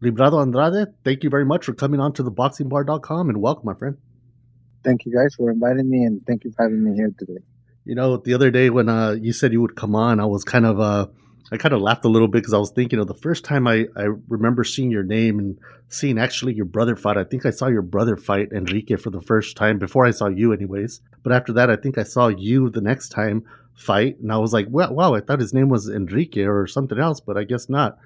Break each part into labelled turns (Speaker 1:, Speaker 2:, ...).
Speaker 1: Librado Andrade, thank you very much for coming on to TheBoxingBar.com and welcome, my friend.
Speaker 2: Thank you guys for inviting me, and thank you for having me here today.
Speaker 1: The other day when you said you would come on, I kind of laughed a little bit because I was thinking of the first time I remember seeing your name and seeing actually your brother fight. I think I saw your brother fight Enrique for the first time before I saw you, anyways. But after that, I think I saw you the next time fight, and I was like, wow, I thought his name was Enrique or something else, but I guess not.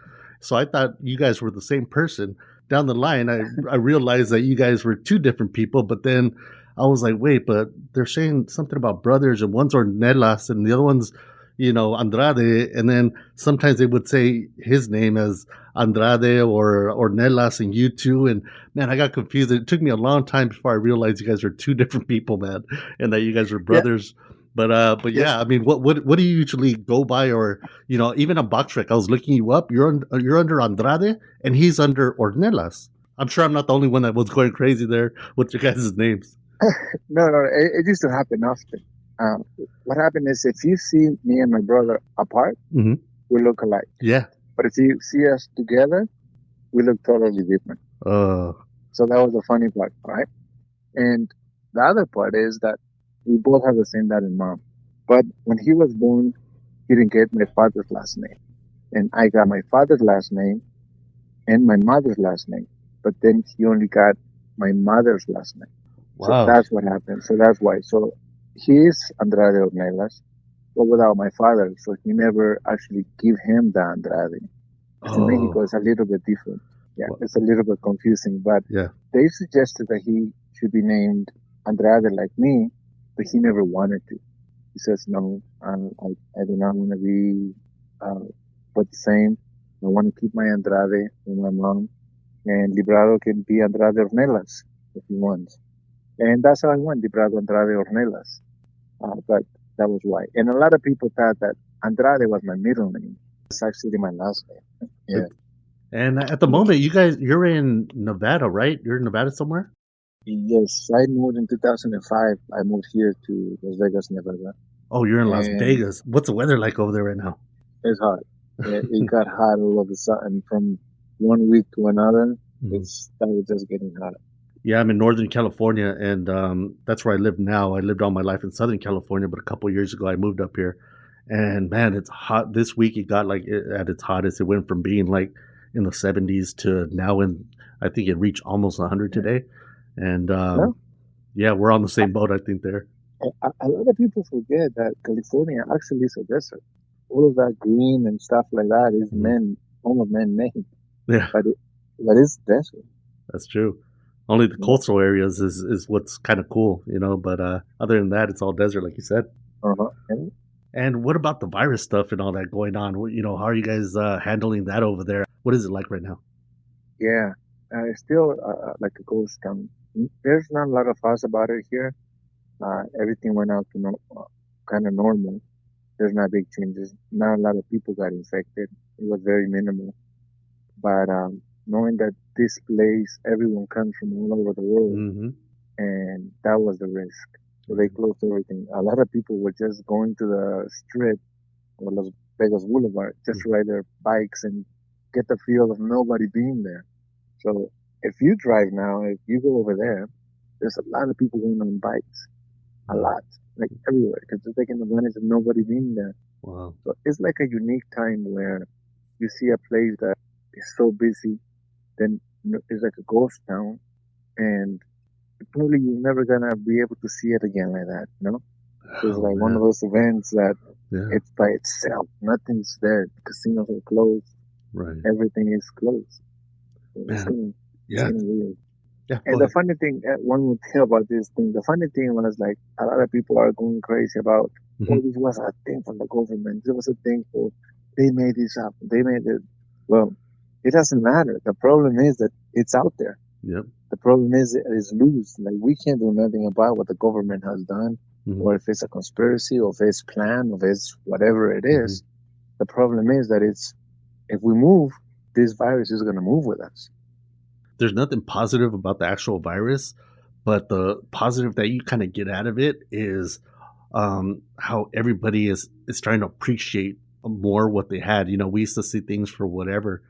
Speaker 1: So I thought you guys were the same person. Down the line, I realized that you guys were two different people, but then I was like, wait, but they're saying something about brothers, and one's Ornelas and the other one's, Andrade. And then sometimes they would say his name as Andrade or Ornelas and you two. And man, I got confused. It took me a long time before I realized you guys are two different people, man, and that you guys are
Speaker 2: Yeah,
Speaker 1: brothers. But
Speaker 2: yes.
Speaker 1: yeah, I mean, what do you usually go by, or even on BoxRec? I was looking you up. You're under Andrade, and he's under Ornelas. I'm sure I'm not the only one that was going crazy there with your guys' names.
Speaker 2: No, it used to happen often. Um, what happened is if you see me and my brother apart,
Speaker 1: Hmm.
Speaker 2: we look alike.
Speaker 1: Yeah.
Speaker 2: But if you see us together, we look totally different.
Speaker 1: Uh.
Speaker 2: So that was the funny part, right? And the other part is that we both have the same dad and mom. But when he was born, he didn't get my father's last name. And I got my father's last name and my mother's last name. But then he only got my mother's last name. So
Speaker 1: Wow.
Speaker 2: that's what happened. So that's why. So he is Andrade Ornelas, but without my father. So he never actually give him the Andrade. Because in Mexico,
Speaker 1: Oh.
Speaker 2: it's a little bit different. Yeah,
Speaker 1: Well,
Speaker 2: it's a little bit confusing. But
Speaker 1: yeah.
Speaker 2: they suggested that he should be named Andrade like me, but he never wanted to. He says, no, I do not want to be but the same. I want to keep my Andrade with my mom. And Librado can be Andrade Ornelas if he wants. And that's how I went, Librado Andrade Ornelas. But that was why. And a lot of people thought that Andrade was my middle name. It's actually my last name. Yeah.
Speaker 1: And at the moment, you're in Nevada, right? You're in Nevada somewhere?
Speaker 2: Yes, I moved in 2005. I moved here to Las Vegas, Nevada.
Speaker 1: Oh, you're in Las
Speaker 2: And
Speaker 1: Vegas. What's the weather like over there right now?
Speaker 2: it's hot. It got hot all of a sudden from one week to another.
Speaker 1: Mhm.
Speaker 2: It started just getting hot.
Speaker 1: Yeah, I'm in Northern California, and that's where I live now. I lived all my life in Southern California, but a couple years ago, I moved up here. And man, it's hot. This week, it got at its hottest. It went from being like in the 70s to now I think it reached almost 100
Speaker 2: Yeah.
Speaker 1: today. And
Speaker 2: No,
Speaker 1: yeah, we're on the same boat, I think, there.
Speaker 2: a lot of people forget that California actually is a desert. All of that green and stuff like that is
Speaker 1: Mhm.
Speaker 2: almost man-made,
Speaker 1: Yeah,
Speaker 2: but but it's desert.
Speaker 1: that's true. Only the
Speaker 2: Yeah.
Speaker 1: coastal areas is what's kind of cool, but other than that, it's all desert, like you said.
Speaker 2: Uh-huh. And
Speaker 1: And what about the virus stuff and all that going on? How are you guys handling that over there? What is it like right now?
Speaker 2: yeah, it's still like a ghost town. There's not a lot of fuss about it here. Everything went out to kind of normal. There's not big changes. Not a lot of people got infected. It was very minimal. But knowing that this place, everyone comes from all over the world,
Speaker 1: Mm-hmm.
Speaker 2: and that was the risk. So they closed everything. A lot of people were just going to the strip or Las Vegas Boulevard just to ride their bikes and get the feel of nobody being there. So if you drive now, if you go over there, there's a lot of people going on bikes, a
Speaker 1: Mm-hmm.
Speaker 2: lot, like everywhere, because they're taking advantage of nobody being there.
Speaker 1: Wow.
Speaker 2: So it's like a unique time where you see a place that is so busy, then it's like a ghost town, and probably you're never gonna be able to see it again like that, you know? So it's
Speaker 1: Oh
Speaker 2: like one of
Speaker 1: man.
Speaker 2: those events that
Speaker 1: Yeah.
Speaker 2: it's by itself. Nothing's there. Casinos are closed.
Speaker 1: Right.
Speaker 2: Everything is closed. So
Speaker 1: Man.
Speaker 2: it's
Speaker 1: Yeah.
Speaker 2: kind of weird.
Speaker 1: Yeah.
Speaker 2: And
Speaker 1: Go
Speaker 2: the
Speaker 1: ahead.
Speaker 2: funny thing, one more thing about this thing, the funny thing was like a lot of people are going crazy about,
Speaker 1: Mm-hmm.
Speaker 2: oh, this was a thing from the government. This was a thing for, they made this up. They made it. Well, it doesn't matter. The problem is that it's out there.
Speaker 1: Yep.
Speaker 2: The problem is it is loose. Like we can't do nothing about what the government has done,
Speaker 1: Mm-hmm.
Speaker 2: or if it's a conspiracy, or if it's planned, or if it's whatever it
Speaker 1: Mm-hmm.
Speaker 2: is. The problem is that if we move, this virus is going to move with us.
Speaker 1: There's nothing positive about the actual virus, but the positive that you kind of get out of it is how everybody is trying to appreciate more what they had. We used to see things for whatever,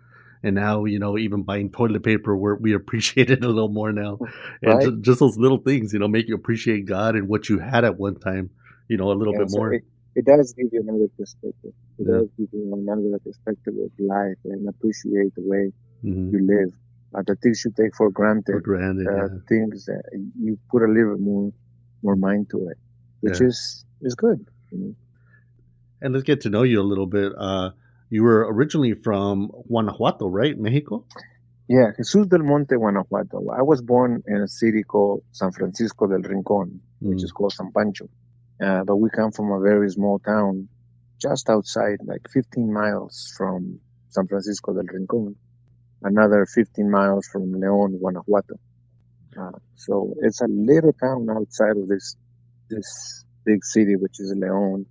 Speaker 1: and now even buying toilet paper, we appreciate it a little more now, and
Speaker 2: right?
Speaker 1: just those little things make you appreciate God and what you had at one time, a little
Speaker 2: Yeah,
Speaker 1: bit
Speaker 2: so
Speaker 1: more.
Speaker 2: it does give you another perspective. It
Speaker 1: Yeah.
Speaker 2: does give you another perspective of life and appreciate the way
Speaker 1: Hmm.
Speaker 2: you live. The things you take for
Speaker 1: For
Speaker 2: granted,
Speaker 1: granted, yeah,
Speaker 2: things that you put a little more mind to it, which
Speaker 1: yeah.
Speaker 2: is good. You know?
Speaker 1: And let's get to know you a little bit. You were originally from Guanajuato, right, Mexico?
Speaker 2: Yeah, Jesus del Monte, Guanajuato. I was born in a city called San Francisco del Rincon, which
Speaker 1: Mm.
Speaker 2: is called San Pancho. But we come from a very small town just outside, like 15 miles from San Francisco del Rincon, another 15 miles from León, Guanajuato. So it's a little town outside of this big city, which is León,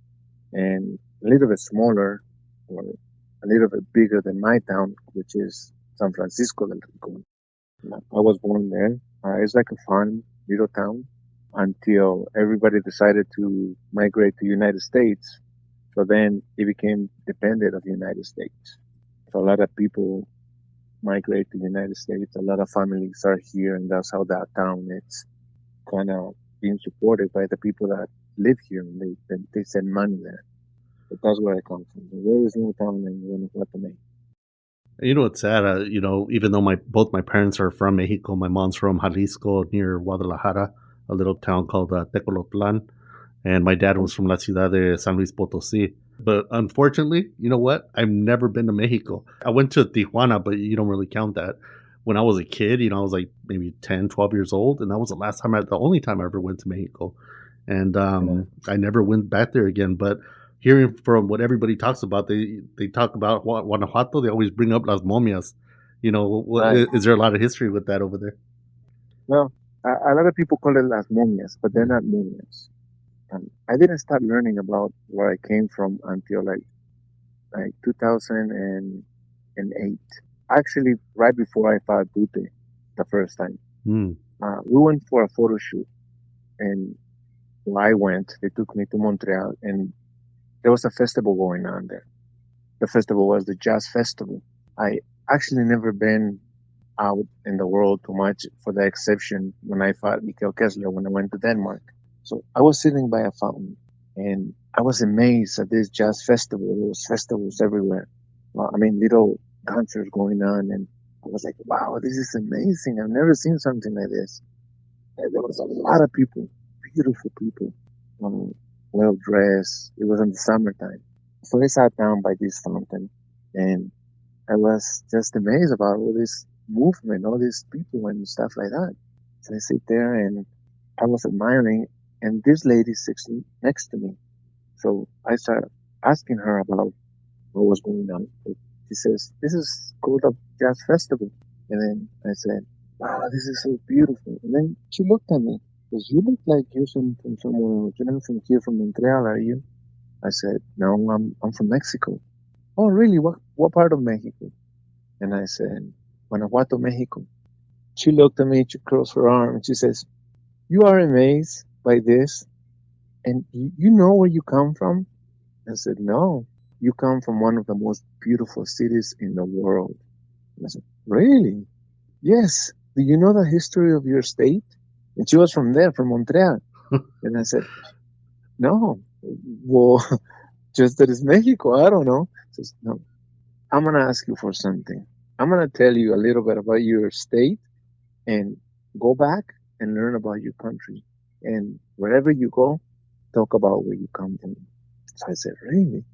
Speaker 2: and a little bit smaller or a little bit bigger than my town, which is San Francisco del Rincon. I was born there. It's like a fun little town until everybody decided to migrate to United States. So then it became dependent of the United States. So a lot of people migrate to the United States. A lot of families are here, and that's how that town is kind of being supported by the people that live here. And they send money there. But that's where I come from. A very small town in Guanajuato.
Speaker 1: You know what's sad? Even though my both my parents are from Mexico, my mom's from Jalisco near Guadalajara, a little town called Tecolotlan, and my dad was from La Ciudad de San Luis Potosí. But unfortunately, you know what? I've never been to Mexico. I went to Tijuana, but you don't really count that. When I was a kid, I was like maybe 10, 12 years old, and that was the only time I ever went to Mexico. And
Speaker 2: Yeah.
Speaker 1: I never went back there again. But hearing from what everybody talks about, they talk about Guanajuato, they always bring up Las Momias.
Speaker 2: Right.
Speaker 1: Is there a lot of history with that over there?
Speaker 2: Well, a lot of people call it las momias, but they're
Speaker 1: Mm.
Speaker 2: not momias. I didn't start learning about where I came from until like 2008. Actually, right before I fought Bute the first time.
Speaker 1: Mm.
Speaker 2: We went for a photo shoot, and when I went, they took me to Montreal, and there was a festival going on there. The festival was the Jazz Festival. I actually never been out in the world too much, for the exception when I fought Mikhail Kessler when I went to Denmark. So I was sitting by a fountain, and I was amazed at this jazz festival. There was festivals everywhere. Well, I mean, little concerts going on, and I was like, wow, this is amazing. I've never seen something like this. And there was a lot of people, beautiful people, well dressed. It was in the summertime. So I sat down by this fountain, and I was just amazed about all this movement, all these people and stuff like that. So I sit there and I was admiring, and this lady sits next to me. So I started asking her about what was going on. She says, "This is called a jazz festival." And then I said, "Wow, this is so beautiful." And then she looked at me, because you look like you're from somewhere else. You're not from here, from Montreal, are you? I said, "No, I'm from Mexico." "Oh, really? What part of Mexico?" And I said, "Guanajuato, Mexico." She looked at me, she crossed her arm, and she says, "You are amazed by this? And you know where you come from?" I said, "No, you come from one of the most beautiful cities in the world." And I said, "Really?" "Yes. Do you know the history of your state?" And she was from there, from Montreal. And I said, "No." "Well, just that it's Mexico. I don't know." She says, "No, I'm going to ask you for something. I'm going to tell you a little bit about your state, and go back and learn about your country. And wherever you go, talk about where you come from." So I said, "Really?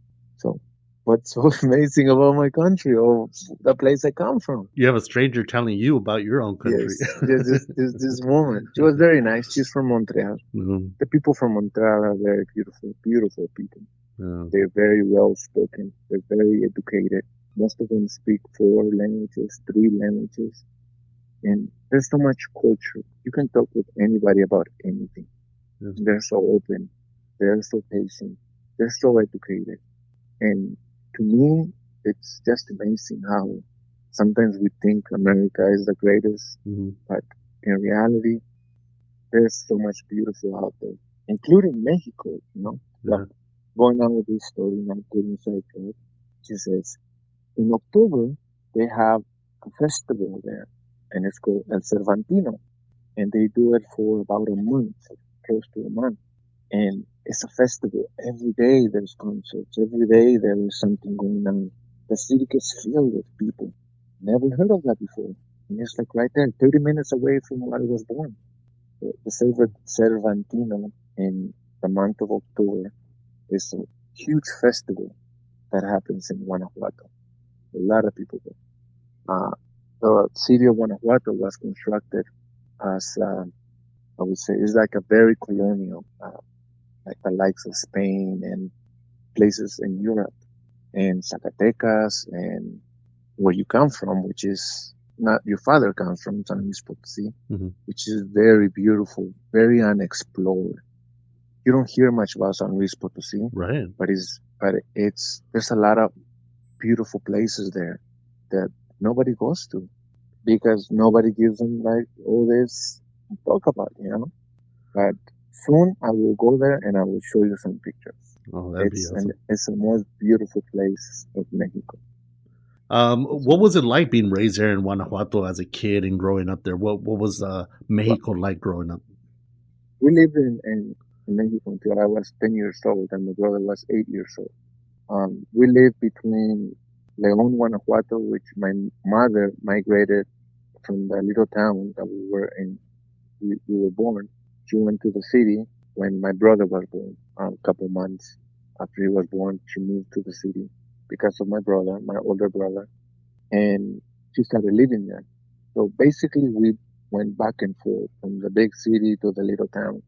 Speaker 2: So what's so amazing about my country, or the place I come from?"
Speaker 1: You have a stranger telling you about your own country.
Speaker 2: Yes, this woman. She was very nice. She's from Montreal.
Speaker 1: Mhm.
Speaker 2: The people from Montreal are very beautiful, beautiful people.
Speaker 1: Yeah.
Speaker 2: They're very well spoken. They're very educated. Most of them speak 4 languages, 3 languages. And there's so much culture. You can talk with anybody about anything.
Speaker 1: Yeah.
Speaker 2: They're so open. They're so patient. They're so educated. And to me, it's just amazing how sometimes we think America is the greatest,
Speaker 1: Mhm.
Speaker 2: but in reality, there's so much beautiful out there, including Mexico. But
Speaker 1: Yeah.
Speaker 2: going on with this story, not getting sidetracked, she says, in October, they have a festival there, and it's called El Cervantino, and they do it for about a month, close to a month. And it's a festival. Every day there's concerts. Every day there is something going on. The city gets filled with people. Never heard of that before. And it's like right there, 30 minutes away from where I was born. The Cervantino in the month of October is a huge festival that happens in Guanajuato. A lot of people go. Uh, the city of Guanajuato was constructed as, I would say, it's like a very colonial, like the likes of Spain and places in Europe and Zacatecas and where you come from, which is not your father comes from, San Luis Potosí,
Speaker 1: Hmm.
Speaker 2: which is very beautiful, very unexplored. You don't hear much about San Luis Potosí,
Speaker 1: Right.
Speaker 2: but it's there's a lot of beautiful places there that nobody goes to because nobody gives them like all this to talk about, you know. But soon I will go there and I will show you some pictures.
Speaker 1: Oh, that'd be awesome.
Speaker 2: It's the most beautiful place of Mexico.
Speaker 1: What was it like being raised there in Guanajuato as a kid and growing up there? What was
Speaker 2: Well,
Speaker 1: Mexico like growing up?
Speaker 2: we lived in Mexico until I was 10 years old and my brother was 8 years old. We lived between León, Guanajuato, which my mother migrated from the little town that we were in. We were born. She went to the city when my brother was born. A couple months after he was born, she moved to the city because of my brother, my older brother, and she started living there. So basically, we went back and forth from the big city to the little town.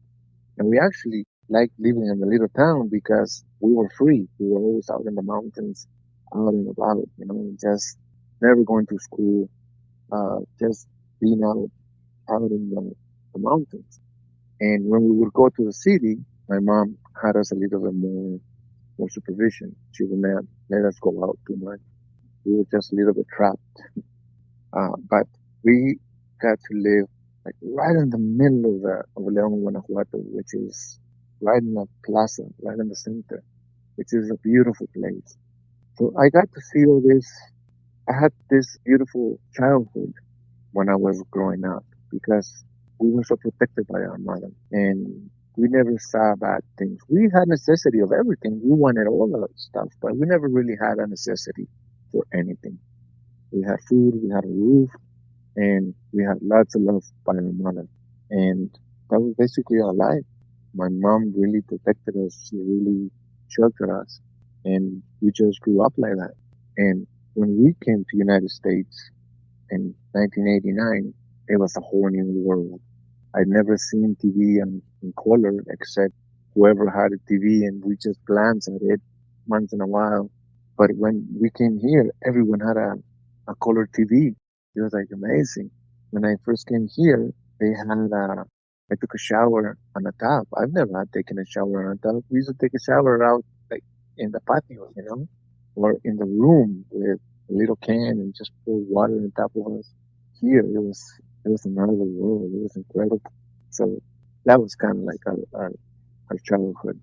Speaker 2: And we actually liked living in the little town because we were free. We were always out in the mountains, out and about, you know, just never going to school, just being out in the mountains. And when we would go to the city, my mom had us a little bit more supervision. She would not let us go out too much. We were just a little bit trapped. But we got to live like right in the middle of León, Guanajuato, which is right in the plaza, right in the center, which is a beautiful place. So I got to see all this. I had this beautiful childhood when I was growing up because we were so protected by our mother and we never saw bad things. We had necessity of everything. We wanted all of that stuff, but we never really had a necessity for anything. We had food, we had a roof, and we had lots of love by our mother. And that was basically our life. My mom really protected us. She really sheltered us, and we just grew up like that. And when we came to United States in 1989, it was a whole new world. I'd never seen TV in color except whoever had a TV, and we just glanced at it once in a while. But when we came here, everyone had a color TV. It was like amazing. When I first came here, they had I took a shower on a tub. I've never had taken a shower on a tub. We used to take a shower out like in the patio, you know, or in the room with a little can and just pour water on top of us. Here, it was another world. It was incredible. So that was kind of like our childhood.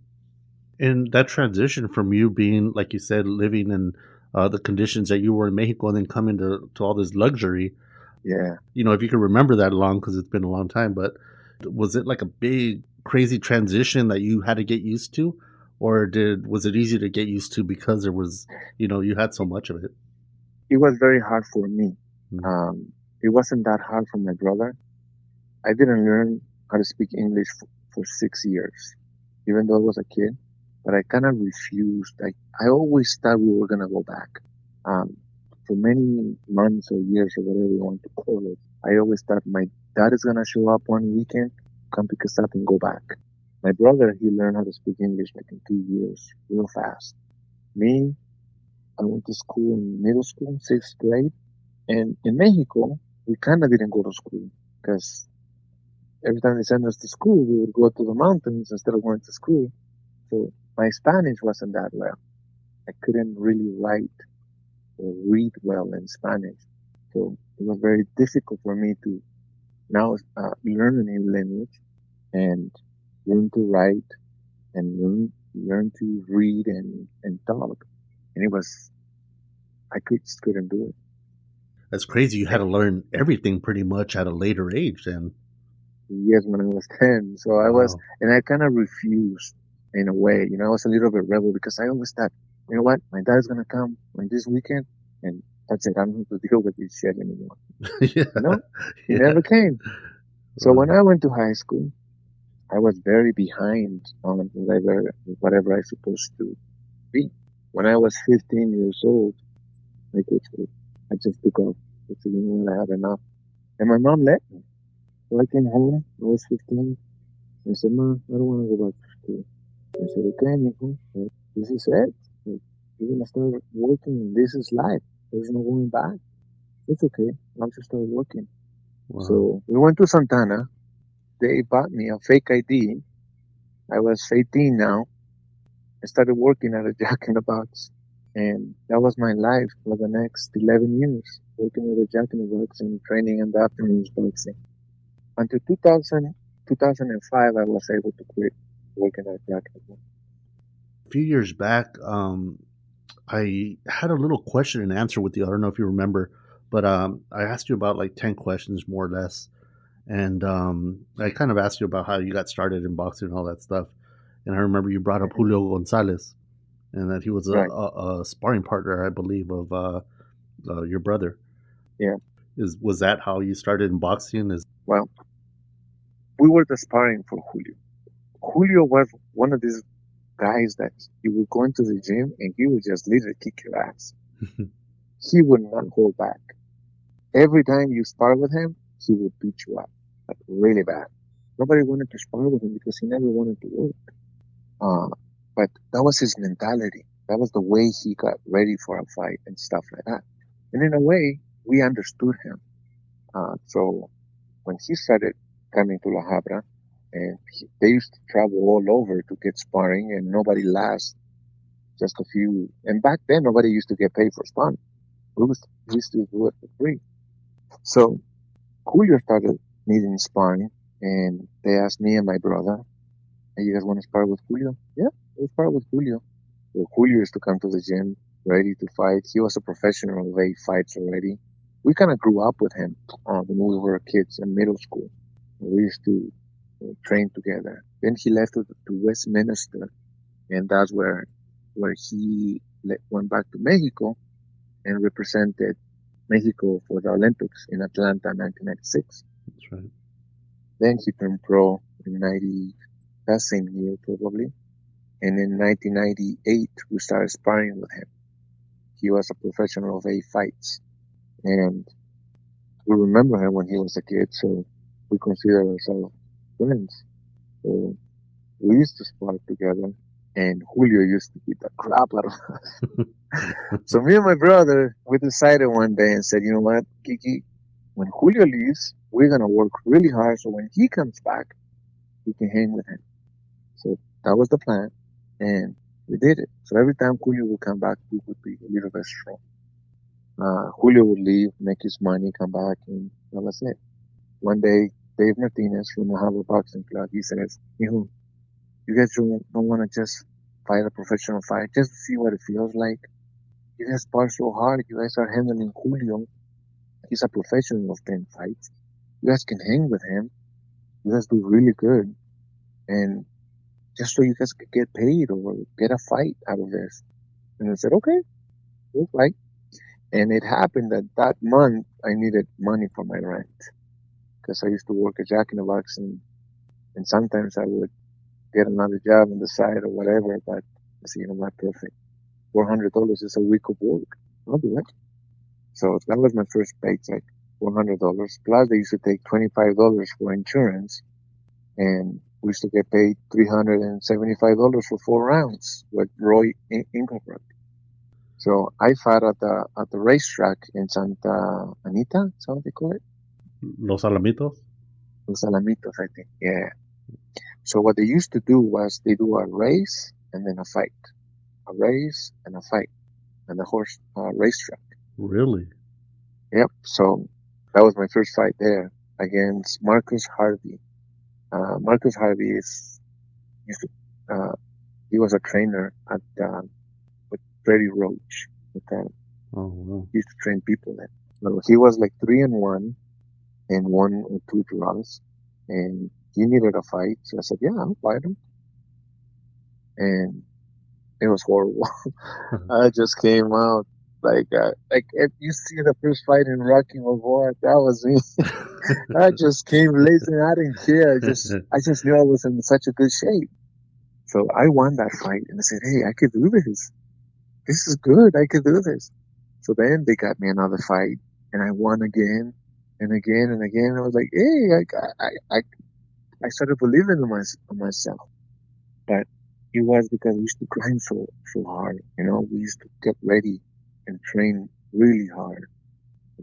Speaker 1: And that transition from you being, like you said, living in the conditions that you were in Mexico and then coming to all this luxury,
Speaker 2: Yeah.
Speaker 1: if you can remember that long, because it's been a long time, but was it like a big, crazy transition that you had to get used to? Or was it easy to get used to because there was, you had so much of it?
Speaker 2: It was very hard for me.
Speaker 1: Mm.
Speaker 2: It wasn't that hard for my brother. I didn't learn how to speak English for 6 years, even though I was a kid. But I kind of refused. I always thought we were gonna go back. Um, for many months or years or whatever you want to call it, I always thought my dad is gonna show up one weekend, come pick us up, and go back. My brother, he learned how to speak English like in 2 years, real fast. Me, I went to school in middle school, sixth grade, and in Mexico, we kind of didn't go to school because every time they sent us to school, we would go to the mountains instead of going to school. So my Spanish wasn't that well. I couldn't really write or read well in Spanish. So it was very difficult for me to now learn a new language and learn to write and learn to read and talk. And it was, just couldn't do it.
Speaker 1: That's crazy. You had to learn everything pretty much at a later age then.
Speaker 2: Yes, when I was 10. So
Speaker 1: Wow.
Speaker 2: and I kind of refused in a way. I was a little bit rebel because I always thought, you know what, my dad's going to come on this weekend and that's it. I don't have to deal with this shit anymore.
Speaker 1: Yeah.
Speaker 2: He
Speaker 1: Yeah.
Speaker 2: never came. So when
Speaker 1: Wow.
Speaker 2: I went to high school, I was very behind on whatever I supposed to be. When I was 15 years old, I just took off. I said, you know what, I had enough. And my mom let me. So I came home. I was 15. I said, Mom, I don't want to go back to school. I said, okay, mijo, this is it. Like, you're going to start working. This is life. There's no going back. It's okay. I'll just start working.
Speaker 1: Wow.
Speaker 2: So we went to Santana. They bought me a fake ID. I was 18 now. I started working at a Jack in the Box. And that was my life for the next 11 years, working at a Jack in the Box and training in the afternoons boxing. Until 2005, I was able to quit working at Jack in the Box.
Speaker 1: A few years back, I had a little question and answer with you. I don't know if you remember, but I asked you about like 10 questions, more or less. And I kind of asked you about how you got started in boxing and all that stuff. And I remember you brought up
Speaker 2: Mhm.
Speaker 1: Julio Gonzalez and that he was
Speaker 2: Right.
Speaker 1: a sparring partner, I believe, of your brother.
Speaker 2: Yeah.
Speaker 1: Was that how you started in boxing? Is
Speaker 2: Well, we were the sparring for Julio. Julio was one of these guys that you would go into the gym and he would just literally kick your ass. He would not hold back. Every time you spar with him, he would beat you up, like really bad. Nobody wanted to spar with him because he never wanted to work. Uh, but that was his mentality. That was the way he got ready for a fight and stuff like that. And in a way, we understood him. So when he started coming to La Habra, and they used to travel all over to get sparring, and nobody lasts just a few. And back then, nobody used to get paid for sparring. We used to do it for free. So Julio started needing sparring, and they asked me and my brother, "Hey, you guys want to spar with Julio?" Yeah, we'll spar with Julio. So Julio used to come to the gym ready to fight. He was a professional of 8 fights already. We kind of grew up with him when we were kids in middle school. We used to train together. Then he left to Westminster, and that's where he went back to Mexico and represented Mexico for the Olympics in Atlanta in 1996.
Speaker 1: that's right.
Speaker 2: Then he turned pro in 90, that same year probably. And in 1998, we started sparring with him. He was a professional of 8 fights. And we remember him when he was a kid, so we consider ourselves friends. So we used to spar together, and Julio used to beat the crap out of us. So me and my brother, we decided one day and said, you know what, Kiki, when Julio leaves, we're gonna work really hard so when he comes back, we can hang with him. So that was the plan, and we did it. So every time Julio would come back, we would be a little bit strong. Julio would leave, make his money, come back, and that was it. One day, Dave Martinez from the Harvard Boxing Club, he says, you guys don't want to just fight a professional fight, just to see what it feels like. You guys spar so hard. You guys are handling Julio. He's a professional of 10 fights. You guys can hang with him. You guys do really good. And just so you guys could get paid or get a fight out of this. And I said, okay, we'll fight. And it happened that that month I needed money for my rent because I used to work at Jack in the Box and sometimes I would get another job on the side or whatever. But I said, you know what, perfect. $400 is a week of work. I'll do it. So that was my first paycheck, $100. Plus, they used to take $25 for insurance, and we used to get paid $375 for 4 rounds with Roy Inglebrook. So I fought at the racetrack in Santa Anita. Is that what they call it?
Speaker 1: Los Alamitos.
Speaker 2: Los Alamitos, I think. Yeah. So what they used to do was they do a race and then a fight, a race and a fight, and the horse racetrack.
Speaker 1: Really?
Speaker 2: Yep. So that was my first fight there against Marcus Harvey. Marcus Harvey used to, he was a trainer at with Freddie Roach. With,
Speaker 1: Oh wow.
Speaker 2: he used to train people there. So he was like 3-1 and 1 or 2 draws, and he needed a fight. So I said, "Yeah, I'll fight him." And it was horrible. I just came out like if you see the first fight in Rocky Balboa, that was me. I just came lazy. I didn't care. I just knew I was in such a good shape. So I won that fight, and I said, "Hey, I could do this. This is good. I could do this." So then they got me another fight, and I won again and again and again. I was like, "Hey, I started believing in myself." But it was because we used to grind so hard. We used to get ready and train really hard.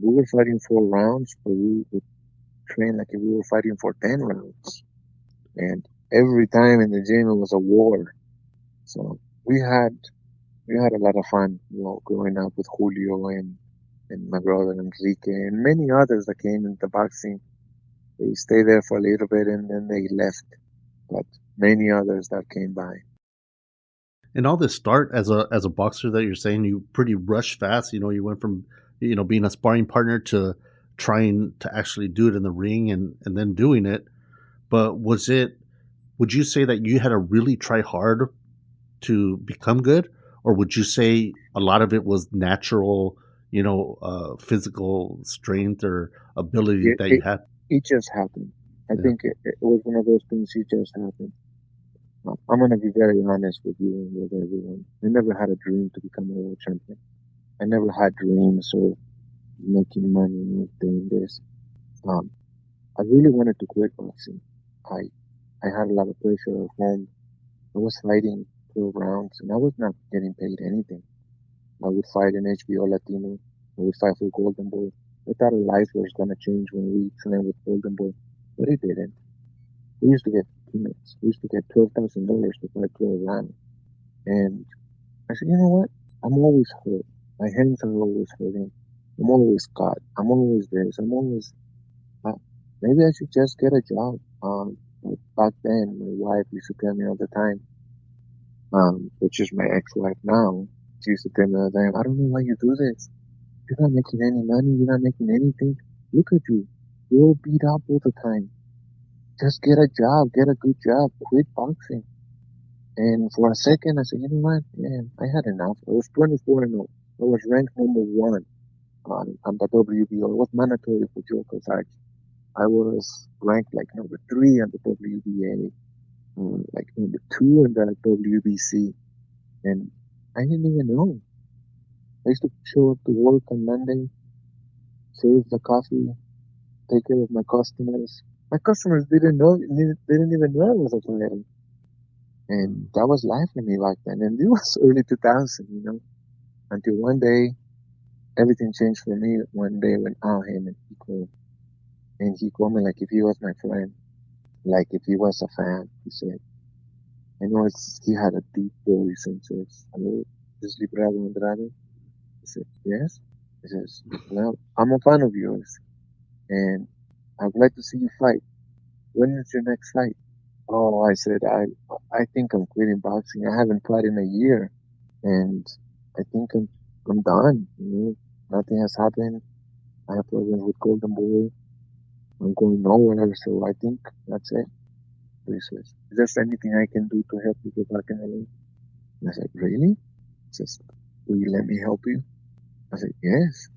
Speaker 2: We were fighting 4 rounds, but we would train like if we were fighting for 10 rounds. And every time in the gym it was a war. So we had we had a lot of fun, growing up with Julio and my brother Enrique and many others that came into boxing. They stayed there for a little bit and then they left. But many others that came by.
Speaker 1: And all this start as a boxer that you're saying you pretty rush fast. You went from being a sparring partner to trying to actually do it in the ring and then doing it. But would you say that you had to really try hard to become good, or would you say a lot of it was natural, physical strength or ability
Speaker 2: It,
Speaker 1: that you
Speaker 2: it,
Speaker 1: had?
Speaker 2: it just happened. I
Speaker 1: Yeah.
Speaker 2: think it was one of those things. It just happened. I'm going to be very honest with you and with everyone. I never had a dream to become a world champion. I never had dreams of making money and doing this. Um, I really wanted to quit boxing. I I had a lot of pressure at home. I was fighting 12 rounds and I was not getting paid anything. I would fight in HBO Latino. I would fight for Golden Boy. I thought life was going to change when we signed with Golden Boy, but it didn't. We used to get peanuts. We used to get $12,000 to fight 12 rounds. And I said, you know what? I'm always hurt. My hands are always hurting. I'm always cut. I'm always this. I'm always. Uh, Maybe I should just get a job. Like back then, my wife used to tell me all the time, which is my ex-wife now. She used to tell me all the time, I don't know why you do this. You're not making any money. You're not making anything. Look at you. You're all beat up all the time. Just get a job. Get a good job. Quit boxing. And for a second, I said, you know what? Yeah, I had enough. I was 24-0. I was ranked number 1 on the WBO. It was mandatory for Joe Kozak. I was ranked like number 3 on the WBA, like number 2 in the WBC, and I didn't even know. I used to show up to work on Monday, serve the coffee, take care of my customers. My customers didn't even know I was a fighter, and that was life for me back then. And it was early 2000, until one day everything changed for me. One day when Haymon he called, and he called me like if he was my friend, like if he was a fan. He said, I know he had a deep voice and says, hello, this is Librado Andrade. I said, yes. He says, well, I'm a fan of yours and I would like to see you fight. When is your next fight? Oh, I said, I think I'm quitting boxing. I haven't fought in a year and I think I'm done. Nothing has happened. I have problems with Golden Boy. I'm going nowhere, so I think that's it. So he says, is there anything I can do to help you get back in the ring? And I said, really? He says, will you let me help you? I said, yes.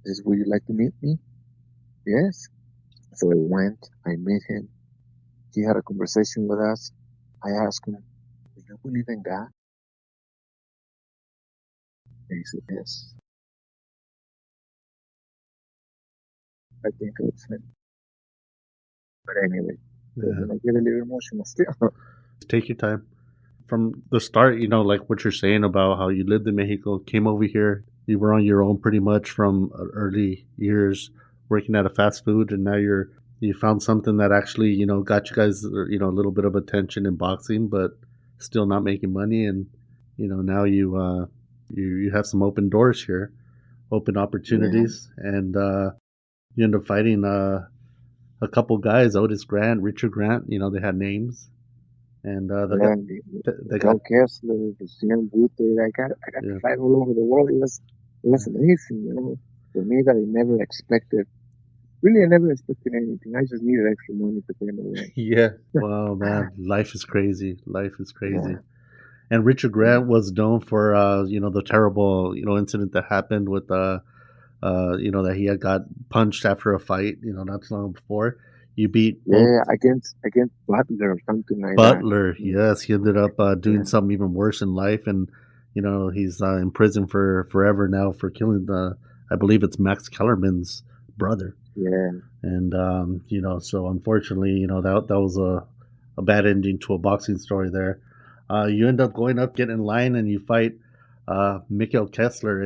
Speaker 2: He says, would you like to meet me? Yes. So I went, I met him. He had a conversation with us. I asked him, do you believe in God? And he said, yes. I think it's him. But anyway, so
Speaker 1: Yeah.
Speaker 2: when I get a little emotional still.
Speaker 1: Take your time. From the start, like what you're saying about how you lived in Mexico, came over here, you were on your own pretty much from early years, working at a fast food, and now you found something that actually got you guys a little bit of attention in boxing, but still not making money, and now you have some open doors here, open
Speaker 2: Yeah.
Speaker 1: opportunities, and you end up fighting a couple guys, Otis Grant, Richard Grant. They had names, and
Speaker 2: Yeah,
Speaker 1: they got
Speaker 2: Joe Kessler, the Sam Booth, I got to
Speaker 1: yeah.
Speaker 2: fight all over the world. It was
Speaker 1: Yeah.
Speaker 2: amazing. for me that I never expected. Really, I never expected anything. I just needed extra money to pay my rent.
Speaker 1: Yeah. Wow, man, life is crazy. Life is
Speaker 2: Yeah,
Speaker 1: crazy. And Richard
Speaker 2: yeah,
Speaker 1: Grant was known for the terrible incident that happened with that he had got punched after a fight, not too long before. You beat both
Speaker 2: yeah. Against Butler or something like that.
Speaker 1: Butler.
Speaker 2: Mm,
Speaker 1: Yes, he ended up doing
Speaker 2: yeah,
Speaker 1: something even worse in life, and he's in prison for forever now for killing I believe it's Max Kellerman's brother.
Speaker 2: yeah,
Speaker 1: And so unfortunately, that was a bad ending to a boxing story there. You end up going up, get in line, and you fight Mikkel Kessler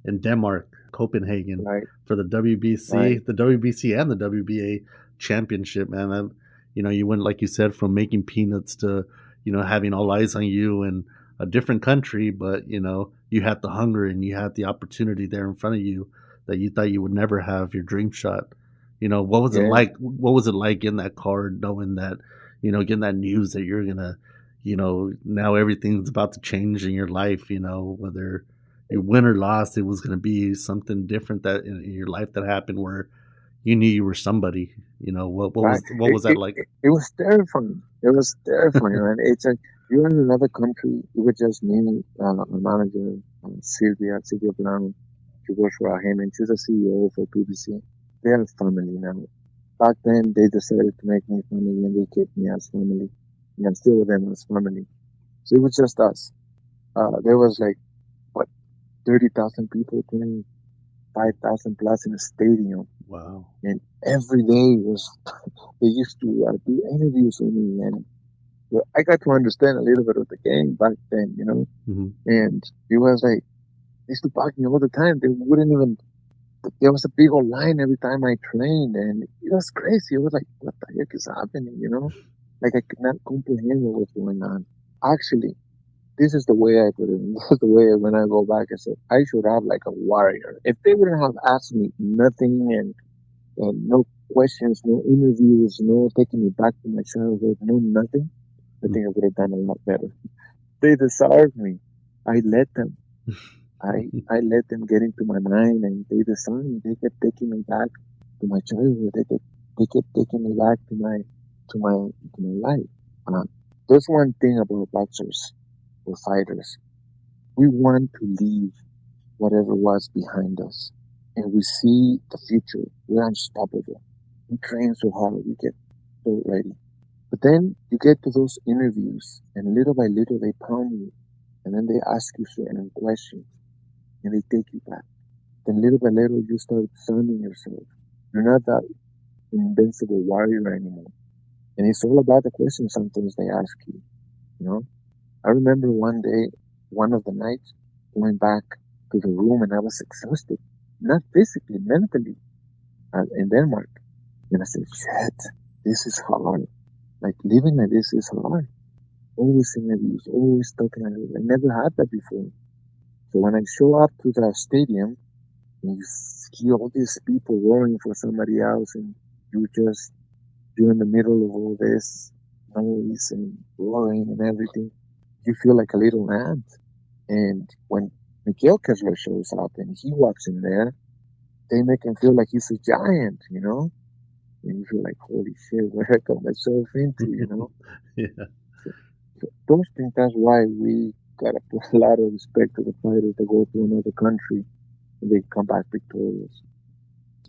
Speaker 1: in Denmark, Copenhagen,
Speaker 2: right,
Speaker 1: for the
Speaker 2: right.
Speaker 1: WBC and the WBA championship, man. And, you went, like you said, from making peanuts to having all eyes on you in a different country, but you had the hunger and you had the opportunity there in front of you that you thought you would never have, your dream shot. What was it
Speaker 2: Yeah,
Speaker 1: like? What was it like in that car, knowing that, getting that news that you're gonna, now everything's about to change in your life. Whether you win or lost, it was gonna be something different that in your life that happened where you knew you were somebody.
Speaker 2: right.
Speaker 1: What was that like?
Speaker 2: It was terrifying. It was terrifying, man. It's like you're in another country. It was just me, a manager, Sylvia Brown. She works for Haymon. She's a CEO for PBC. They are family now. Back then, they decided to make me family and they kept me as family. And I'm still with them as family. So it was just us. There was like, what, 30,000 people, 25,000 plus in a stadium.
Speaker 1: Wow.
Speaker 2: And every day was, they used to do interviews with me. And well, I got to understand a little bit of the game back then,
Speaker 1: Hmm.
Speaker 2: And it was like, they used to park me all the time. They wouldn't even, there was a big old line every time I trained. And it was crazy. It was like, what the heck is happening? Like I could not comprehend what was going on. Actually, this is the way I put it. This is the way when I go back, I said, I should have like a warrior. If they wouldn't have asked me nothing and no questions, no interviews, no taking me back to my childhood, no nothing, I think I would have done a lot better. They disarmed me. I let them. I let them get into my mind and they disarmed me. They kept taking me back to my childhood. They kept taking me back to my life. Uh, there's one thing about boxers or fighters. We want to leave whatever was behind us. And we see the future. We're unstoppable. We train so hard. We get so ready. But then you get to those interviews, and little by little they pound you. And then they ask you certain questions, and they take you back. Then little by little you start discerning yourself. You're not that invincible warrior anymore. And it's all about the questions sometimes they ask you. You know, I remember one day, one of the nights, going back to the room, and I was exhausted, not physically, mentally, in Denmark. And I said, "Shit, this is hard. Like living like this is hard. Always interviews, always talking like this. I never had that before." So when I show up to the stadium, and you see all these people roaring for somebody else, and you're in the middle of all this noise and roaring and everything, you feel like a little ant. And when Miguel Kessler shows up and he walks in there, they make him feel like he's a giant. And you feel like, holy shit, where I got myself into?
Speaker 1: Yeah.
Speaker 2: So those things, that's why we gotta put a lot of respect to the fighters that go to another country and they come back victorious.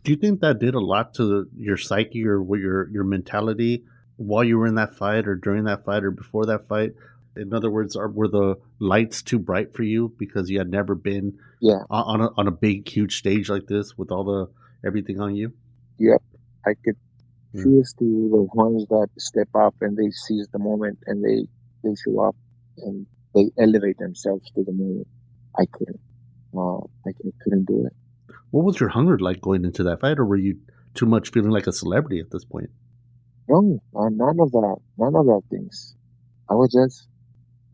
Speaker 1: Do you think that did a lot to your psyche or what your mentality while you were in that fight or during that fight or before that fight? In other words, were the lights too bright for you because you had never been
Speaker 2: Yeah,
Speaker 1: on a big huge stage like this with all the everything on you?
Speaker 2: yep. I could
Speaker 1: Yeah.
Speaker 2: cheers to the ones that step up and they seize the moment and they show up and they elevate themselves to the moment. I couldn't. I couldn't do it.
Speaker 1: What was your hunger like going into that fight, or were you too much feeling like a celebrity at this point?
Speaker 2: No, none of that. None of that things. I was just,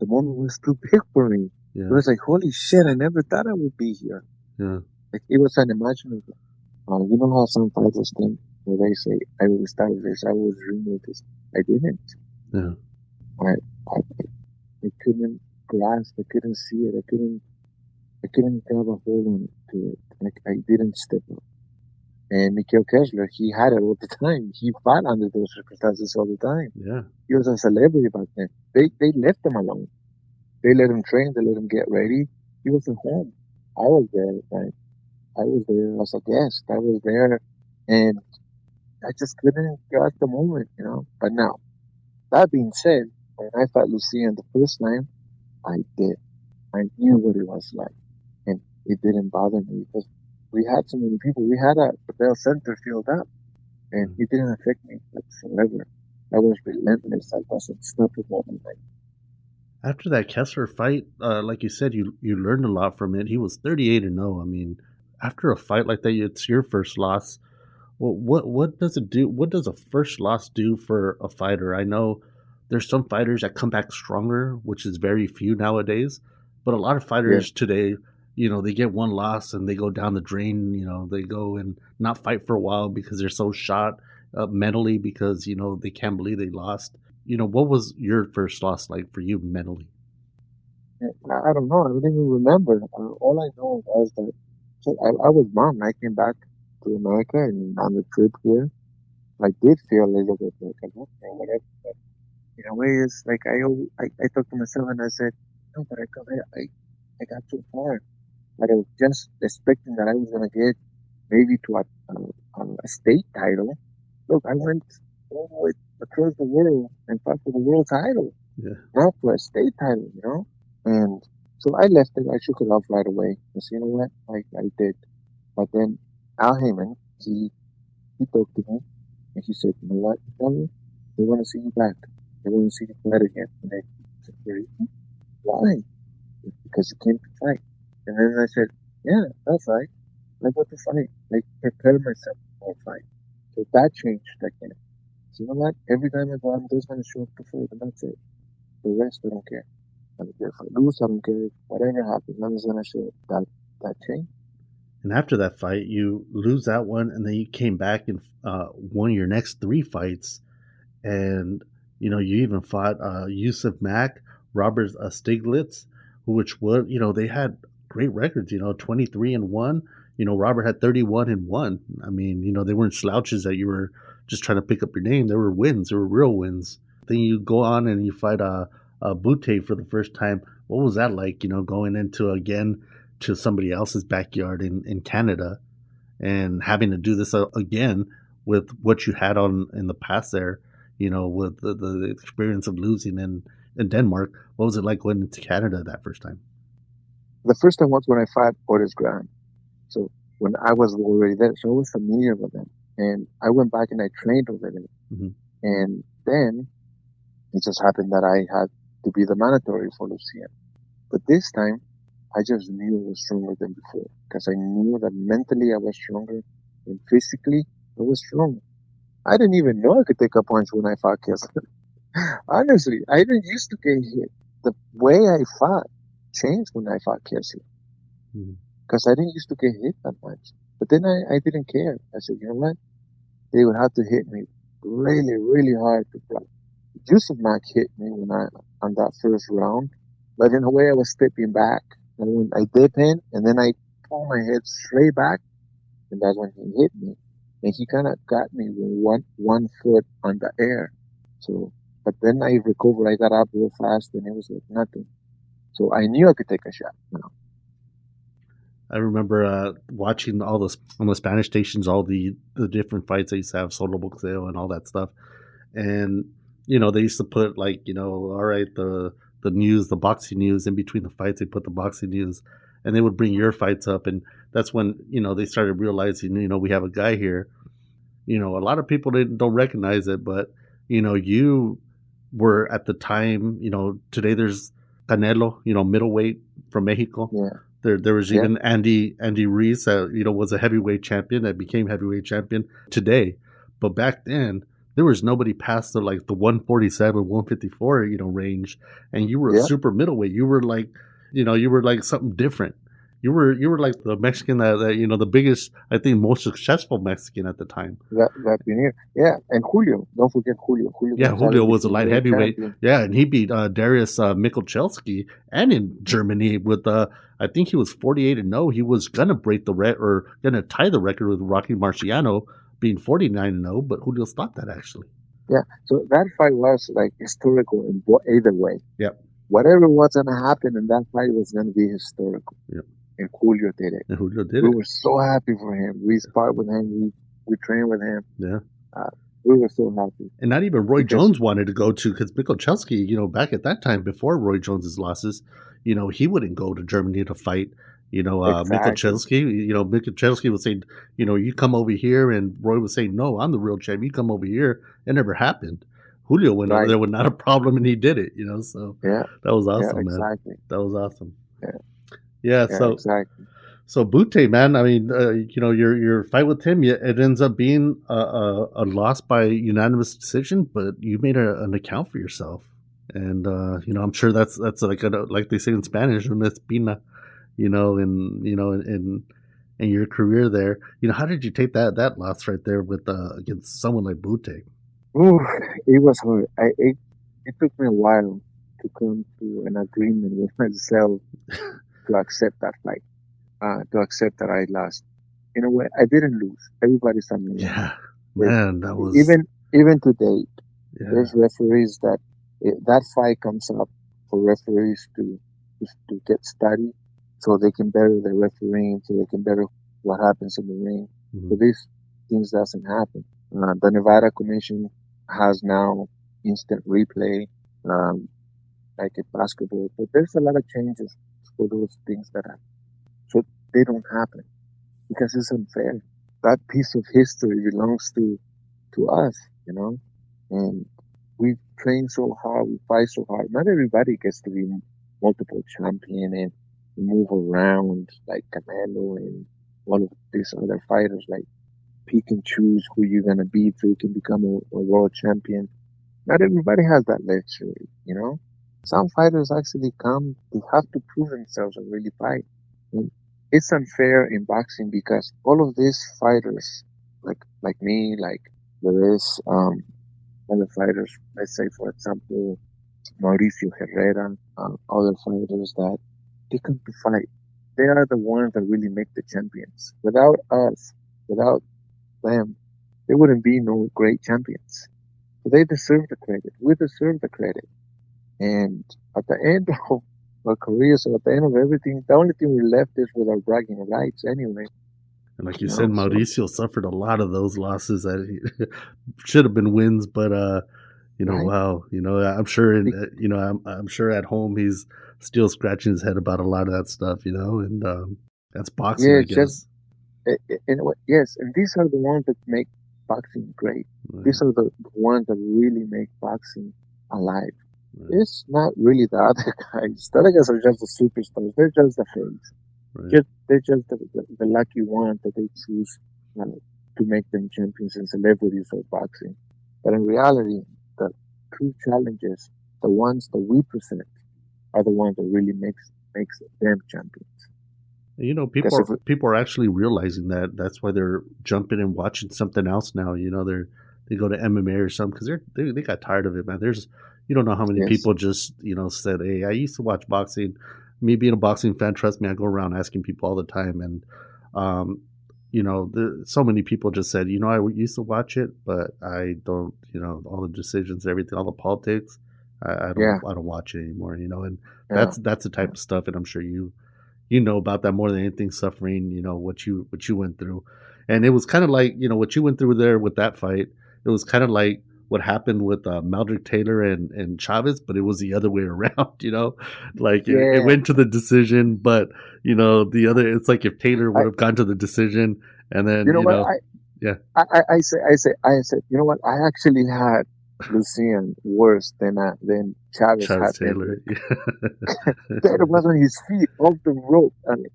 Speaker 2: the moment was too big for me. It
Speaker 1: Yeah,
Speaker 2: was like, holy shit, I never thought I would be here.
Speaker 1: yeah,
Speaker 2: Like, it was unimaginable. You know how some fighters think, where they say, I will start this, I will dream of this. I didn't.
Speaker 1: yeah.
Speaker 2: I, I couldn't grasp, I couldn't see it, I couldn't grab a hold on to it. Like I didn't step up. And Mikhail Kessler, he had it all the time. He fought under those circumstances all the time.
Speaker 1: Yeah.
Speaker 2: He was a celebrity back then. They left him alone. They let him train. They let him get ready. He was at home. I was there at the time. I was there as a guest. I was there, and I just couldn't grasp the moment, you know. But now, that being said, when I fought Lucian the first time, I did. I knew what it was like, and it didn't bother me because we had so many people. We had the Bell Center filled up, and it didn't affect me whatsoever. I was relentless. I was unstoppable.
Speaker 1: After that Kessler fight, like you said, you learned a lot from it. He was 38-0. I mean, after a fight like that, it's your first loss. Well, what does it do? What does a first loss do for a fighter? I know there's some fighters that come back stronger, which is very few nowadays. But a lot of fighters today, they get one loss and they go down the drain. They go and not fight for a while because they're so shot mentally because they can't believe they lost. What was your first loss like for you mentally?
Speaker 2: I don't know. I don't even remember. All I know was that I was bummed. I came back to America and on the trip here, I did feel a little bit like I'm okay, whatever. But in a way, it's like I talked to myself and I said, no, but I got too far. But I was just expecting that I was gonna get maybe to a state title. Look, I went all the way across the world and fought for the world title, not for a state title, And so I left it. I shook it off right away. I said, you know what? I did. But then Al Haymon, he talked to me and he said, you know what? They want to see you back. They want to see you fight again. And I said, why? Because you came to fight. And then I said, yeah, I'll fight. I go to fight. I prepare myself for a fight. So that changed again. So you know what? Every time I go, I'm just going to show up to fight, and that's it. The rest, I don't care. I don't care if I lose. I don't care if whatever happens. I'm just going to show up. That changed.
Speaker 1: And after that fight, you lose that one, and then you came back and won your next 3 fights. And, you even fought Yusuf Mack, Robert Stiglitz, which would, they had great records, 23-1. Robert had 31-1. I mean, they weren't slouches that you were just trying to pick up your name. They were wins. They were real wins. Then you go on and you fight Butte for the first time. What was that like, going into, again, to somebody else's backyard in Canada and having to do this again with what you had on in the past there, with the experience of losing in Denmark? What was it like going into Canada that first time?
Speaker 2: The first time was when I fought Otis Graham. So when I was already there, so I was familiar with them. And I went back and I trained over there. Mm-hmm. And then it just happened that I had to be the mandatory for Lucian. But this time, I just knew I was stronger than before because I knew that mentally I was stronger and physically I was strong. I didn't even know I could take a punch when I fought Kessler. Honestly, I didn't used to get hit. The way I fought changed when I fought Kessler because I didn't used to get hit that much. But then I didn't care. I said, you know what? They would have to hit me really, really hard to block. Yusuf Mack hit me on that first round, but in a way I was stepping back. And when I dip in, and then I pull my head straight back, and that's when he hit me. And he kind of got me with one foot on the air. So, but then I recovered. I got up real fast, and it was like nothing. So I knew I could take a shot.
Speaker 1: I remember watching all this on the Spanish stations, all the different fights they used to have, Solo Boxeo and all that stuff. And, they used to put like, all right, the news, the boxing news in between the fights, they put the boxing news and they would bring your fights up. And that's when, they started realizing, we have a guy here. A lot of people don't recognize it, but, you were at the time, today there's Canelo, middleweight from Mexico.
Speaker 2: Yeah.
Speaker 1: There was even Andy Ruiz that, was a heavyweight champion that became heavyweight champion today. But back then, there was nobody past the 147, 154, range. And you were a super middleweight. You were like, you were like something different. You were like the Mexican that the biggest, I think, most successful Mexican at the time.
Speaker 2: That veneer. Yeah, and Julio. Don't forget Julio. Julio
Speaker 1: Yeah,
Speaker 2: Gonzalez
Speaker 1: Julio was a
Speaker 2: became
Speaker 1: light
Speaker 2: world
Speaker 1: heavyweight.
Speaker 2: champion.
Speaker 1: Yeah, and he beat Darius Michalczewski, and in Germany with I think he was 48-0. He was gonna break the record or gonna tie the record with Rocky Marciano being 49-0, but Julio stopped that actually.
Speaker 2: Yeah, so that fight was like historical in either way.
Speaker 1: Yep.
Speaker 2: Whatever was gonna happen in that fight was gonna be historical.
Speaker 1: Yep.
Speaker 2: And Julio did it.
Speaker 1: And Julio did
Speaker 2: We
Speaker 1: it.
Speaker 2: were so happy for him. We sparred with him. We trained with him.
Speaker 1: Yeah.
Speaker 2: We were so happy.
Speaker 1: And not even Roy Jones wanted to go to, because Michalczewski, back at that time before Roy Jones's losses, he wouldn't go to Germany to fight.
Speaker 2: Exactly.
Speaker 1: Michalczewski, Michalczewski would say, you come over here, and Roy would say, no, I'm the real champ. You come over here. It never happened. Julio went over there with not a problem, and he did it. So
Speaker 2: yeah,
Speaker 1: that was awesome,
Speaker 2: yeah, exactly.
Speaker 1: man. That was awesome.
Speaker 2: Yeah.
Speaker 1: So
Speaker 2: exactly.
Speaker 1: So Butte, man, I mean, your fight with him, it ends up being a loss by unanimous decision, but you made an account for yourself, and I'm sure that's like they say in Spanish, una espina, in your career there. How did you take that loss right there with against someone like Butte?
Speaker 2: Ooh, it was hard. It took me a while to come to an agreement with myself to accept that fight. To accept that I lost. In a way, I didn't lose. Everybody's on me.
Speaker 1: Yeah, man, that was
Speaker 2: even to date. Yeah. There's referees that fight comes up for referees to get studied, so they can better their refereeing, so they can better what happens in the ring. Mm-hmm. So these things doesn't happen. The Nevada Commission has now instant replay, like in basketball, but there's a lot of changes for those things that happen. So they don't happen because it's unfair. That piece of history belongs to us, and we train so hard, we fight so hard. Not everybody gets to be multiple champion and move around like Canelo and all of these other fighters, like pick and choose who you're going to beat so you can become a world champion. Not everybody has that luxury, Some fighters actually they have to prove themselves and really fight. And it's unfair in boxing because all of these fighters, like me, like there is other fighters, let's say for example, Mauricio Herrera, other fighters that they come to fight. They are the ones that really make the champions. Without us, without them, there wouldn't be no great champions. So they deserve the credit. We deserve the credit. And at the end of our careers, so at the end of everything, the only thing we're left is with our bragging rights anyway.
Speaker 1: And like you said, Mauricio suffered a lot of those losses that should have been wins, but right. Wow, I'm sure, I'm sure at home he's still scratching his head about a lot of that stuff, and that's boxing, I guess.
Speaker 2: Yes, and these are the ones that make boxing great. Right. These are the ones that really make boxing alive. Right. It's not really the other guys. The other guys are just the superstars. They're just the face. Right. They're just the lucky ones that they choose to make them champions and celebrities of boxing. But in reality, the true challenges, the ones that we present, are the ones that really makes them champions.
Speaker 1: People are actually realizing that. That's why they're jumping and watching something else now. They go to MMA or something because they got tired of it, man. You don't know how many people just said, "Hey, I used to watch boxing." Me being a boxing fan, trust me, I go around asking people all the time, and so many people just said, I used to watch it, but I don't, all the decisions, everything, all the politics, I don't watch it anymore, and that's the type of stuff, and I'm sure you know about that more than anything, suffering, what you went through. And it was kind of like, what you went through there with that fight. It was kind of like what happened with Meldrick Taylor and Chavez, but it was the other way around, like it went to the decision, but the other, it's like if Taylor would have gone to the decision and then,
Speaker 2: I said, you know what? I actually had Lucien worse than Chavez had
Speaker 1: Taylor.
Speaker 2: Taylor was on his feet off the rope, and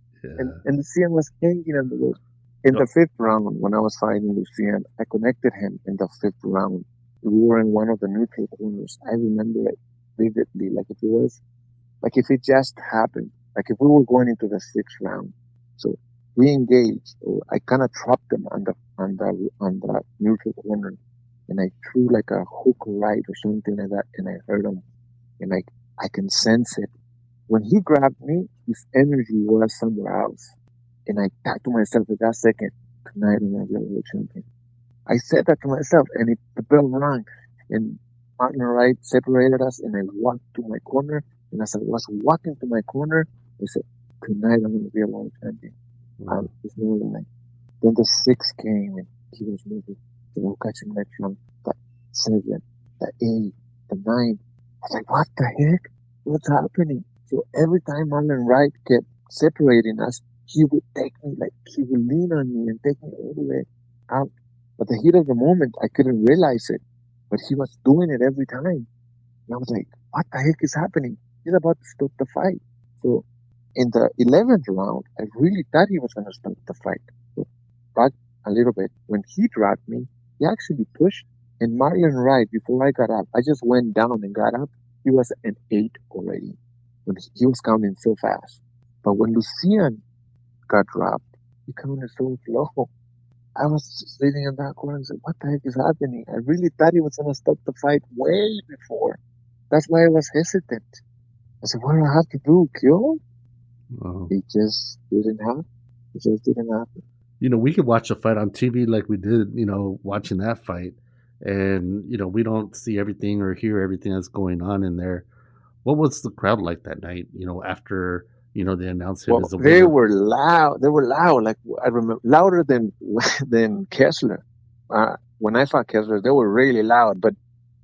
Speaker 2: Lucien was hanging on the rope. In the fifth round, when I was fighting Lucien, I connected him in the fifth round. We were in one of the neutral corners. I remember it vividly, like if it just happened, like if we were going into the sixth round So we engaged, or I kind of trapped them on the neutral corner, and I threw like a hook right or something like that, and I hurt him, and I can sense it. When he grabbed me, his energy was somewhere else, and I thought to myself at that second, tonight I'm gonna be a world champion. I said that to myself, and the bell rang, and Martin and Wright separated us, and I walked to my corner, and as I was walking to my corner, I said, tonight I'm gonna be a world champion.
Speaker 1: Wow.
Speaker 2: There's no lie. Then the six came and he was moving. You know, catching that from the seven, the eight, the nine. I was like, what the heck? What's happening? So every time Marlon Wright kept separating us, he would take me, like, he would lean on me and take me all the way out. But the heat of the moment, I couldn't realize it. But he was doing it every time. And I was like, what the heck is happening? He's about to stop the fight. So in the 11th round, I really thought he was going to stop the fight. So back a little bit. When he dropped me, he actually pushed. And Marlon Wright, before I got up, I just went down and got up. He was an 8 already. When he was counting so fast. But when Lucian got dropped, he counted so slow. I was just sitting in that corner and said, what the heck is happening? I really thought he was going to stop the fight way before. That's why I was hesitant. I said, what do I have to do? Kill him?
Speaker 1: Wow.
Speaker 2: It just didn't happen. It just didn't happen.
Speaker 1: You know, we could watch a fight on TV like we did, you know, watching that fight. And, you know, we don't see everything or hear everything that's going on in there. What was the crowd like that night, you know, after, you know, they announced him
Speaker 2: Well,
Speaker 1: as the
Speaker 2: they
Speaker 1: winner?
Speaker 2: were loud. They were loud. Like, I remember, louder than Kessler. When I fought Kessler, they were really loud, but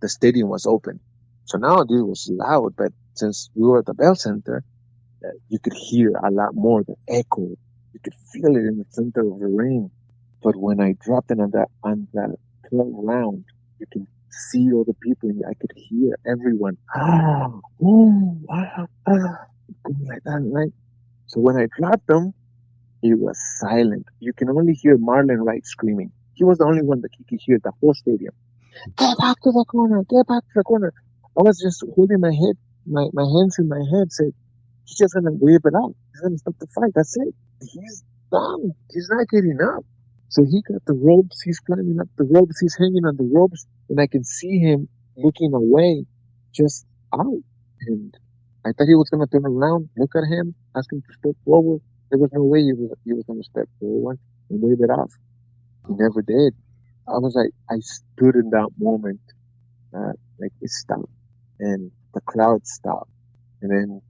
Speaker 2: the stadium was open. So now this was loud, but since we were at the Bell Center, you could hear a lot more, the echo. You could feel it in the center of the ring. But when I dropped it on that 12th round, you can see all the people, and I could hear everyone. Going like that, right? So when I dropped them, it was silent. You can only hear Marlon Wright screaming. He was the only one that you could hear the whole stadium. Get back to the corner! Get back to the corner! I was just holding my head, my hands in my head, said, he's just gonna wave it out. He's gonna stop the fight. That's it. He's done. He's not getting up. So he got the ropes. He's climbing up the ropes. He's hanging on the ropes, and I can see him looking away, just out. And I thought he was gonna turn around, look at him, ask him to step forward. There was no way he was gonna step forward and wave it off. He never did. I was like, I stood in that moment, like it stopped, and the crowd stopped, and then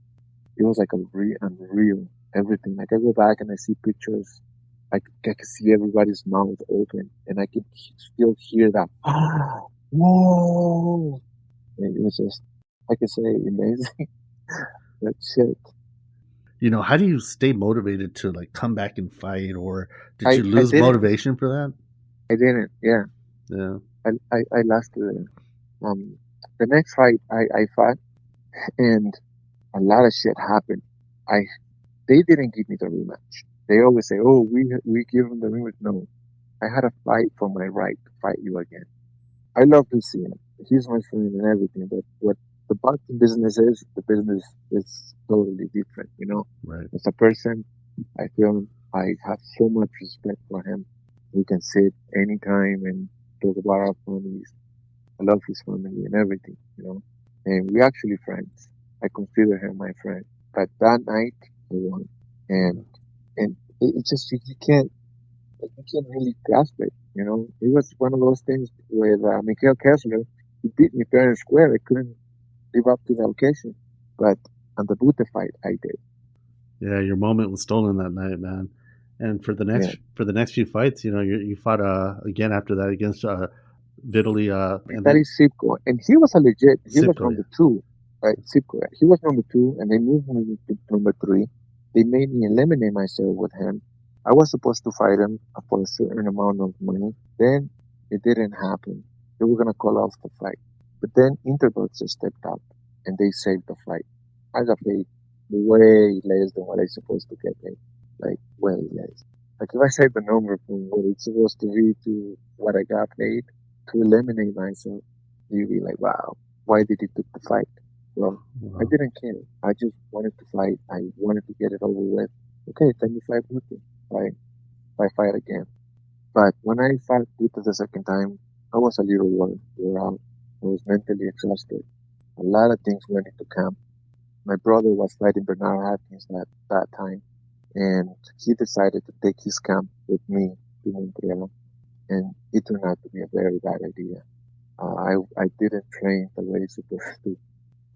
Speaker 2: it was like unreal, everything. Like I go back and I see pictures, I can see everybody's mouth open, and I can still hear that. Whoa! And it was just, I could say, amazing. That's it.
Speaker 1: You know, how do you stay motivated to like come back and fight, or did you
Speaker 2: I
Speaker 1: lose
Speaker 2: didn't.
Speaker 1: motivation for that?
Speaker 2: I didn't. Yeah.
Speaker 1: Yeah.
Speaker 2: I lost um the next fight I fought, and a lot of shit happened. I They didn't give me the rematch. They always say, "Oh, we give them the rematch." No, I had to fight for my right to fight you again. I love to see him. He's my friend and everything, but what the boxing business is, the business is totally different. You know,
Speaker 1: Right.
Speaker 2: as a person, I feel I have so much respect for him. We can sit anytime and talk about our families. I love his family and everything, you know. And we're actually friends. I consider him my friend. But that night, I won, and it's just you can't really grasp it, you know. It was one of those things with Mikhail Kessler. He beat me fair and square. I couldn't live up to the occasion, but on the Buddha fight, I did.
Speaker 1: Yeah, your moment was stolen that night, man. And
Speaker 2: Yeah,
Speaker 1: for the next few fights, you know, you fought again after that against Vitaly, and
Speaker 2: that
Speaker 1: then
Speaker 2: is Sipko, and he was a legit. He was
Speaker 1: Sipko.
Speaker 2: number two, right? Sipko. He was number two, and they moved me to number three. They made me eliminate myself with him. I was supposed to fight him for a certain amount of money. Then it didn't happen. They were gonna call off the fight, but then Interbox just stepped up and they saved the fight. I got paid way less than what I supposed to get paid, like way less. Like if I say the number from what it's supposed to be to what I got paid to eliminate myself, you'd be like, wow, why did he took the fight? Well, I
Speaker 1: Wow.
Speaker 2: didn't care. I just wanted to fight. I wanted to get it over with. okay, then you fight with me. Fight again. But when I fought Peter the second time, I was a little wore out. I was mentally exhausted. A lot of things went into camp. My brother was fighting Bernard Hopkins that time, and he decided to take his camp with me to Montreal, and it turned out to be a very bad idea. I didn't train the way I supposed to.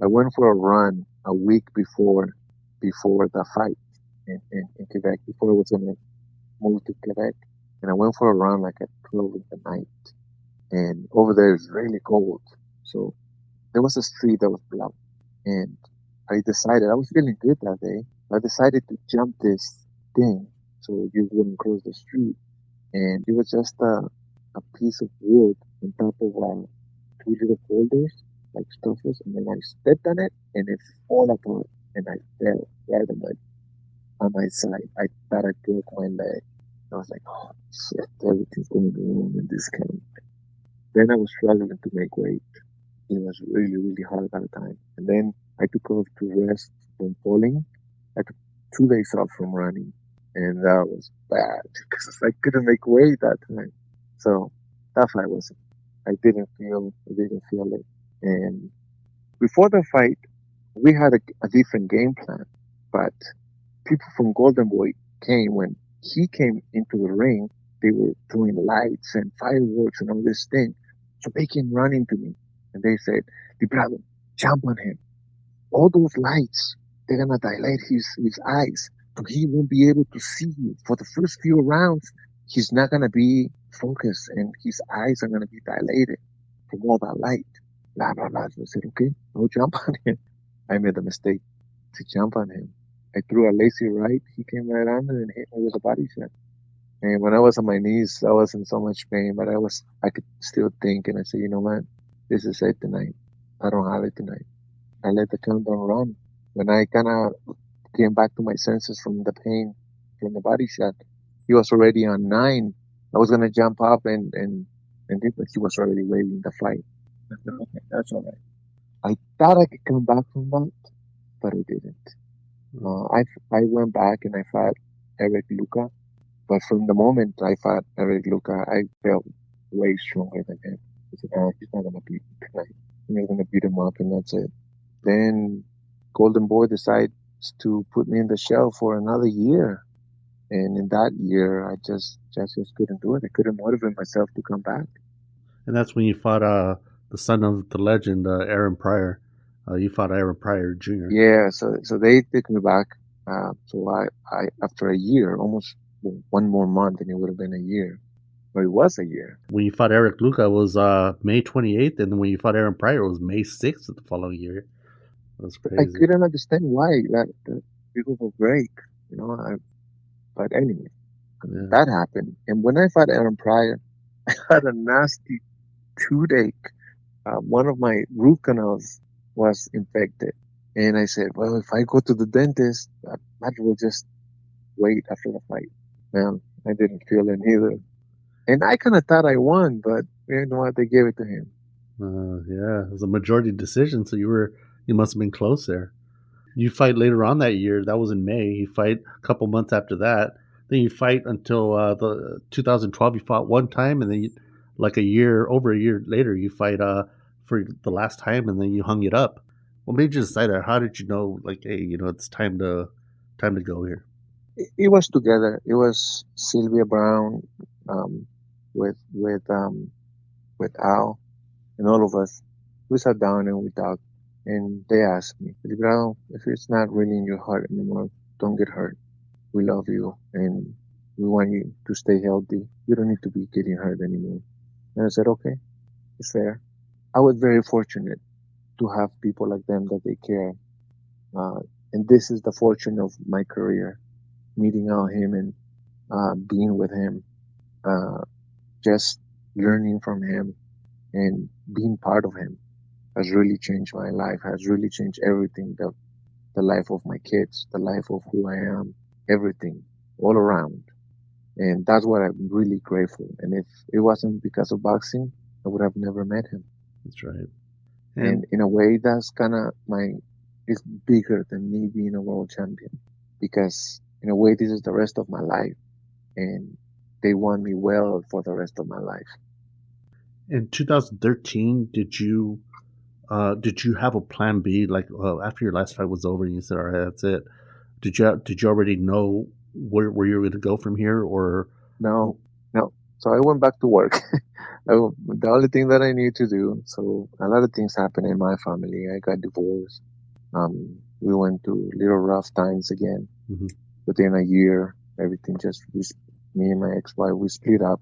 Speaker 2: I went for a run a week before the fight in Quebec, before I was gonna move to Quebec, and I went for a run like at 12 in the night. And over there it's really cold. So there was a street that was blocked. And I was feeling good that day. I decided to jump this thing so you wouldn't cross the street. And it was just a piece of wood on top of two little boulders, like stuffers. And then I stepped on it and it fell apart. And I fell right on my side. I thought I broke my leg. I was like, oh shit, everything's going wrong in this camp. Then I was struggling to make weight. It was really, really hard at the time. And then I took off to rest from falling. I took 2 days off from running. And that was bad because I couldn't make weight that time. So that fight was, I didn't feel it. And before the fight, we had a different game plan. But people from Golden Boy came when he came into the ring. They were doing lights and fireworks and all this thing. So they came running to me and they said, Librado, jump on him. All those lights, they're gonna dilate his eyes. So he won't be able to see you. For the first few rounds, he's not gonna be focused and his eyes are gonna be dilated from all that light. Blah blah blah. So I said, okay, I'll jump on him. I made the mistake to jump on him. I threw a lazy right. He came right under and hit me with a body shot. And when I was on my knees, I was in so much pain, but I could still think, and I said, you know what? This is it tonight. I don't have it tonight. I let the countdown run. When I kind of came back to my senses from the pain, from the body shot, he was already on 9. I was gonna jump up and do, but he was already waiting the fight. I said, okay, that's all right. I thought I could come back from that, but I didn't. I went back and I fought Eric Luca. But from the moment I fought Eric Luca, I felt way stronger than him. I said, oh, he's not going to beat me tonight. I'm just going to beat him up, and that's it. Then Golden Boy decides to put me in the shell for another year. And in that year, I just couldn't do it. I couldn't motivate myself to come back.
Speaker 1: And that's when you fought the son of the legend, Aaron Pryor. You fought Aaron Pryor Jr.
Speaker 2: Yeah, so they took me back. So I after a year, almost one more month, and it would have been a year. Or it was a year.
Speaker 1: When you fought Eric Luca, it was May 28th, and then when you fought Aaron Pryor, it was May 6th of the following year. That's crazy.
Speaker 2: I couldn't understand why that people were break, you know. But anyway, that happened. And when I fought Aaron Pryor, I had a nasty toothache. One of my root canals was infected. And I said, well, if I go to the dentist, I might as well just wait after the fight. Man, I didn't feel it either. And I kind of thought I won, but you know what? They gave it to him.
Speaker 1: Yeah, it was a majority decision, so you must have been close there. You fight later on that year. That was in May. You fight a couple months after that. Then you fight until the 2012. You fought one time, and then over a year later, you fight for the last time, and then you hung it up. What made you decide that? How did you know, like, hey, it's time to go here?
Speaker 2: It was together. It was Sylvia Brown, with Al, and all of us. We sat down and we talked, and they asked me, Librado, if it's not really in your heart anymore, don't get hurt. We love you, and we want you to stay healthy. You don't need to be getting hurt anymore. And I said, okay, it's fair. I was very fortunate to have people like them that they care. And this is the fortune of my career, meeting him and being with him, just learning from him and being part of him has really changed my life, has really changed everything, the life of my kids, the life of who I am, everything, all around. And that's what I'm really grateful. And if it wasn't because of boxing, I would have never met him.
Speaker 1: That's right.
Speaker 2: And in a way, that's kind of it's bigger than me being a world champion, because in a way, this is the rest of my life, and they want me well for the rest of my life.
Speaker 1: In 2013, did you have a plan B? Like after your last fight was over, and you said, "All right, that's it." Did you already know where you were going to go from here, or
Speaker 2: No, no. So I went back to work. The only thing that I needed to do. So a lot of things happened in my family. I got divorced. We went to little rough times again.
Speaker 1: Mhm.
Speaker 2: Within a year, everything me and my ex-wife, we split up.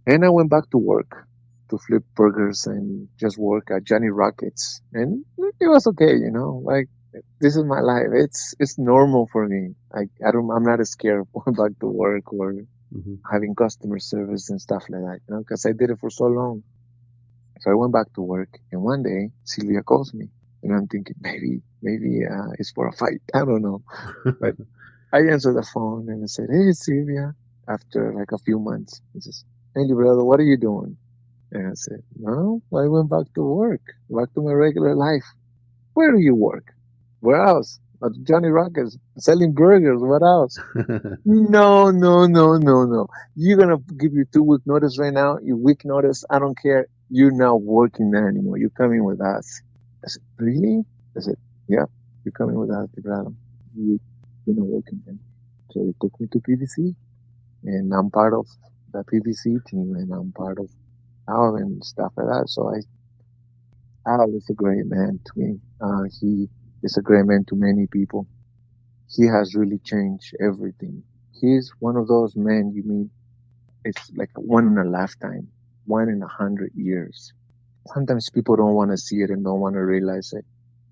Speaker 2: And I went back to work to flip burgers and just work at Johnny Rockets. And it was okay, like this is my life. It's normal for me. I'm not scared of going back to work or
Speaker 1: Mhm.
Speaker 2: having customer service and stuff like that, because I did it for so long. So I went back to work, and one day Sylvia calls me, and I'm thinking maybe it's for a fight. I don't know, but I answered the phone and I said, "Hey, Sylvia." After like a few months, he says, "Hey, brother, what are you doing?" And I said, "No, I went back to work, back to my regular life." "Where do you work?" "Where else?" "At Johnny Rockets, selling burgers. What else?" "No, no, no, no, no. You're gonna give you 2 week notice right now. Your week notice, I don't care. You're not working there anymore. You're coming with us." I said, "Really?" I said, "Yeah, you're coming with us, Librado. You're not working there." So they took me to PVC, and I'm part of the PVC team, and I'm part of Al and stuff like that. So Al is a great man to me. He is a great man to many people. He has really changed everything. He's one of those men you meet. It's like one in a lifetime, 1 in 100 years. Sometimes people don't want to see it and don't want to realize it,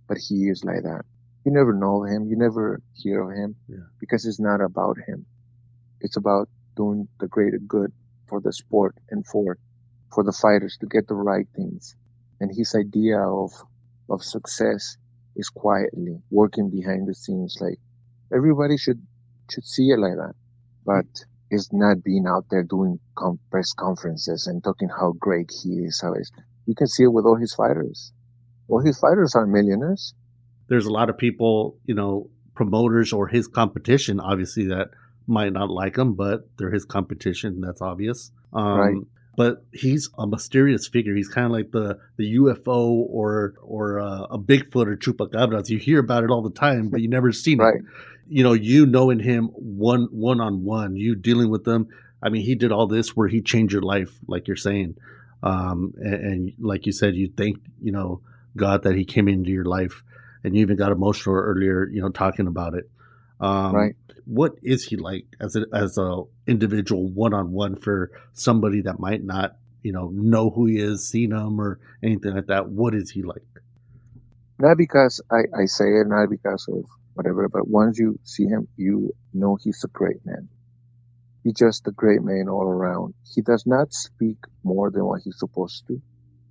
Speaker 2: but he is like that. You never know him, you never hear of him,
Speaker 1: Yeah.
Speaker 2: because it's not about him. It's about doing the greater good for the sport and for the fighters to get the right things. And his idea of success is quietly working behind the scenes. Like everybody should see it like that, but it's not being out there doing press conferences and talking how great he is. How is You can see it with all his fighters. All his fighters are millionaires,
Speaker 1: There's a lot of people, promoters or his competition, obviously that might not like him, but they're his competition. That's obvious.
Speaker 2: right?
Speaker 1: But he's a mysterious figure. He's kind of like the UFO or a Bigfoot or chupacabras. You hear about it all the time, but you never seen it.
Speaker 2: Right,
Speaker 1: You knowing him one on one, you dealing with them. I mean, he did all this where he changed your life, like you're saying, and like you said, you thank God that he came into your life, and you even got emotional earlier, talking about it. Um,
Speaker 2: right.
Speaker 1: what is he like as a individual one on one for somebody that might not know who he is, seen him or anything like that? What is he like?
Speaker 2: Not because I say it, not because of whatever, but once you see him, you know he's a great man. He's just a great man all around. He does not speak more than what he's supposed to.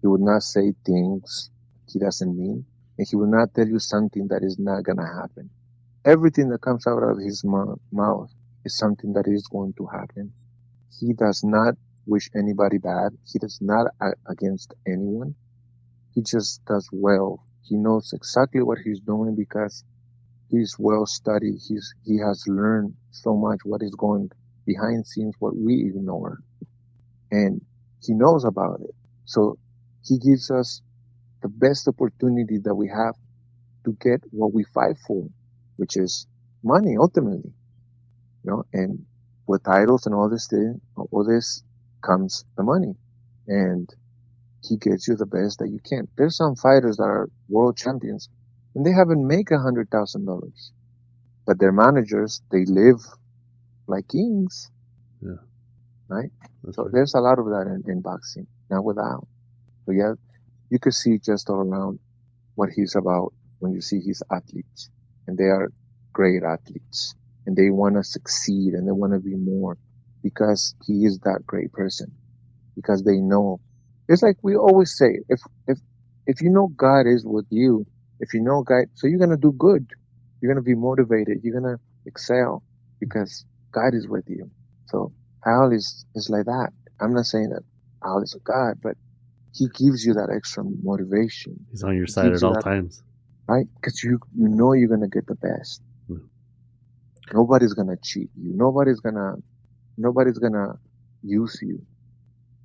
Speaker 2: He would not say things he doesn't mean, and he will not tell you something that is not gonna happen. Everything that comes out of his mouth is something that is going to happen. He does not wish anybody bad. He does not act against anyone. He just does well. He knows exactly what he's doing because he's well studied. He has learned so much what is going behind scenes, what we ignore, and he knows about it. So he gives us the best opportunity that we have to get what we fight for, which is money ultimately. And with titles and all this comes the money, and he gets you the best that you can. There's some fighters that are world champions, and they haven't made $100,000, but their managers, they live like kings,
Speaker 1: Yeah,
Speaker 2: right?
Speaker 1: that's
Speaker 2: So
Speaker 1: right.
Speaker 2: there's a lot of that in boxing, not without. So yeah, you can see just all around what he's about when you see his athletes, and they are great athletes, and they want to succeed and they want to be more because he is that great person. Because they know, it's like we always say, if you know God is with you, if you know God, so you're gonna do good, you're gonna be motivated, you're gonna excel because God is with you. So Al is like that. I'm not saying that Al is a God, but he gives you that extra motivation.
Speaker 1: He's on your
Speaker 2: He
Speaker 1: side
Speaker 2: gives
Speaker 1: at
Speaker 2: you
Speaker 1: all
Speaker 2: that,
Speaker 1: times.
Speaker 2: right? Because you know you're gonna get the best. Nobody's gonna cheat you. Nobody's gonna use you.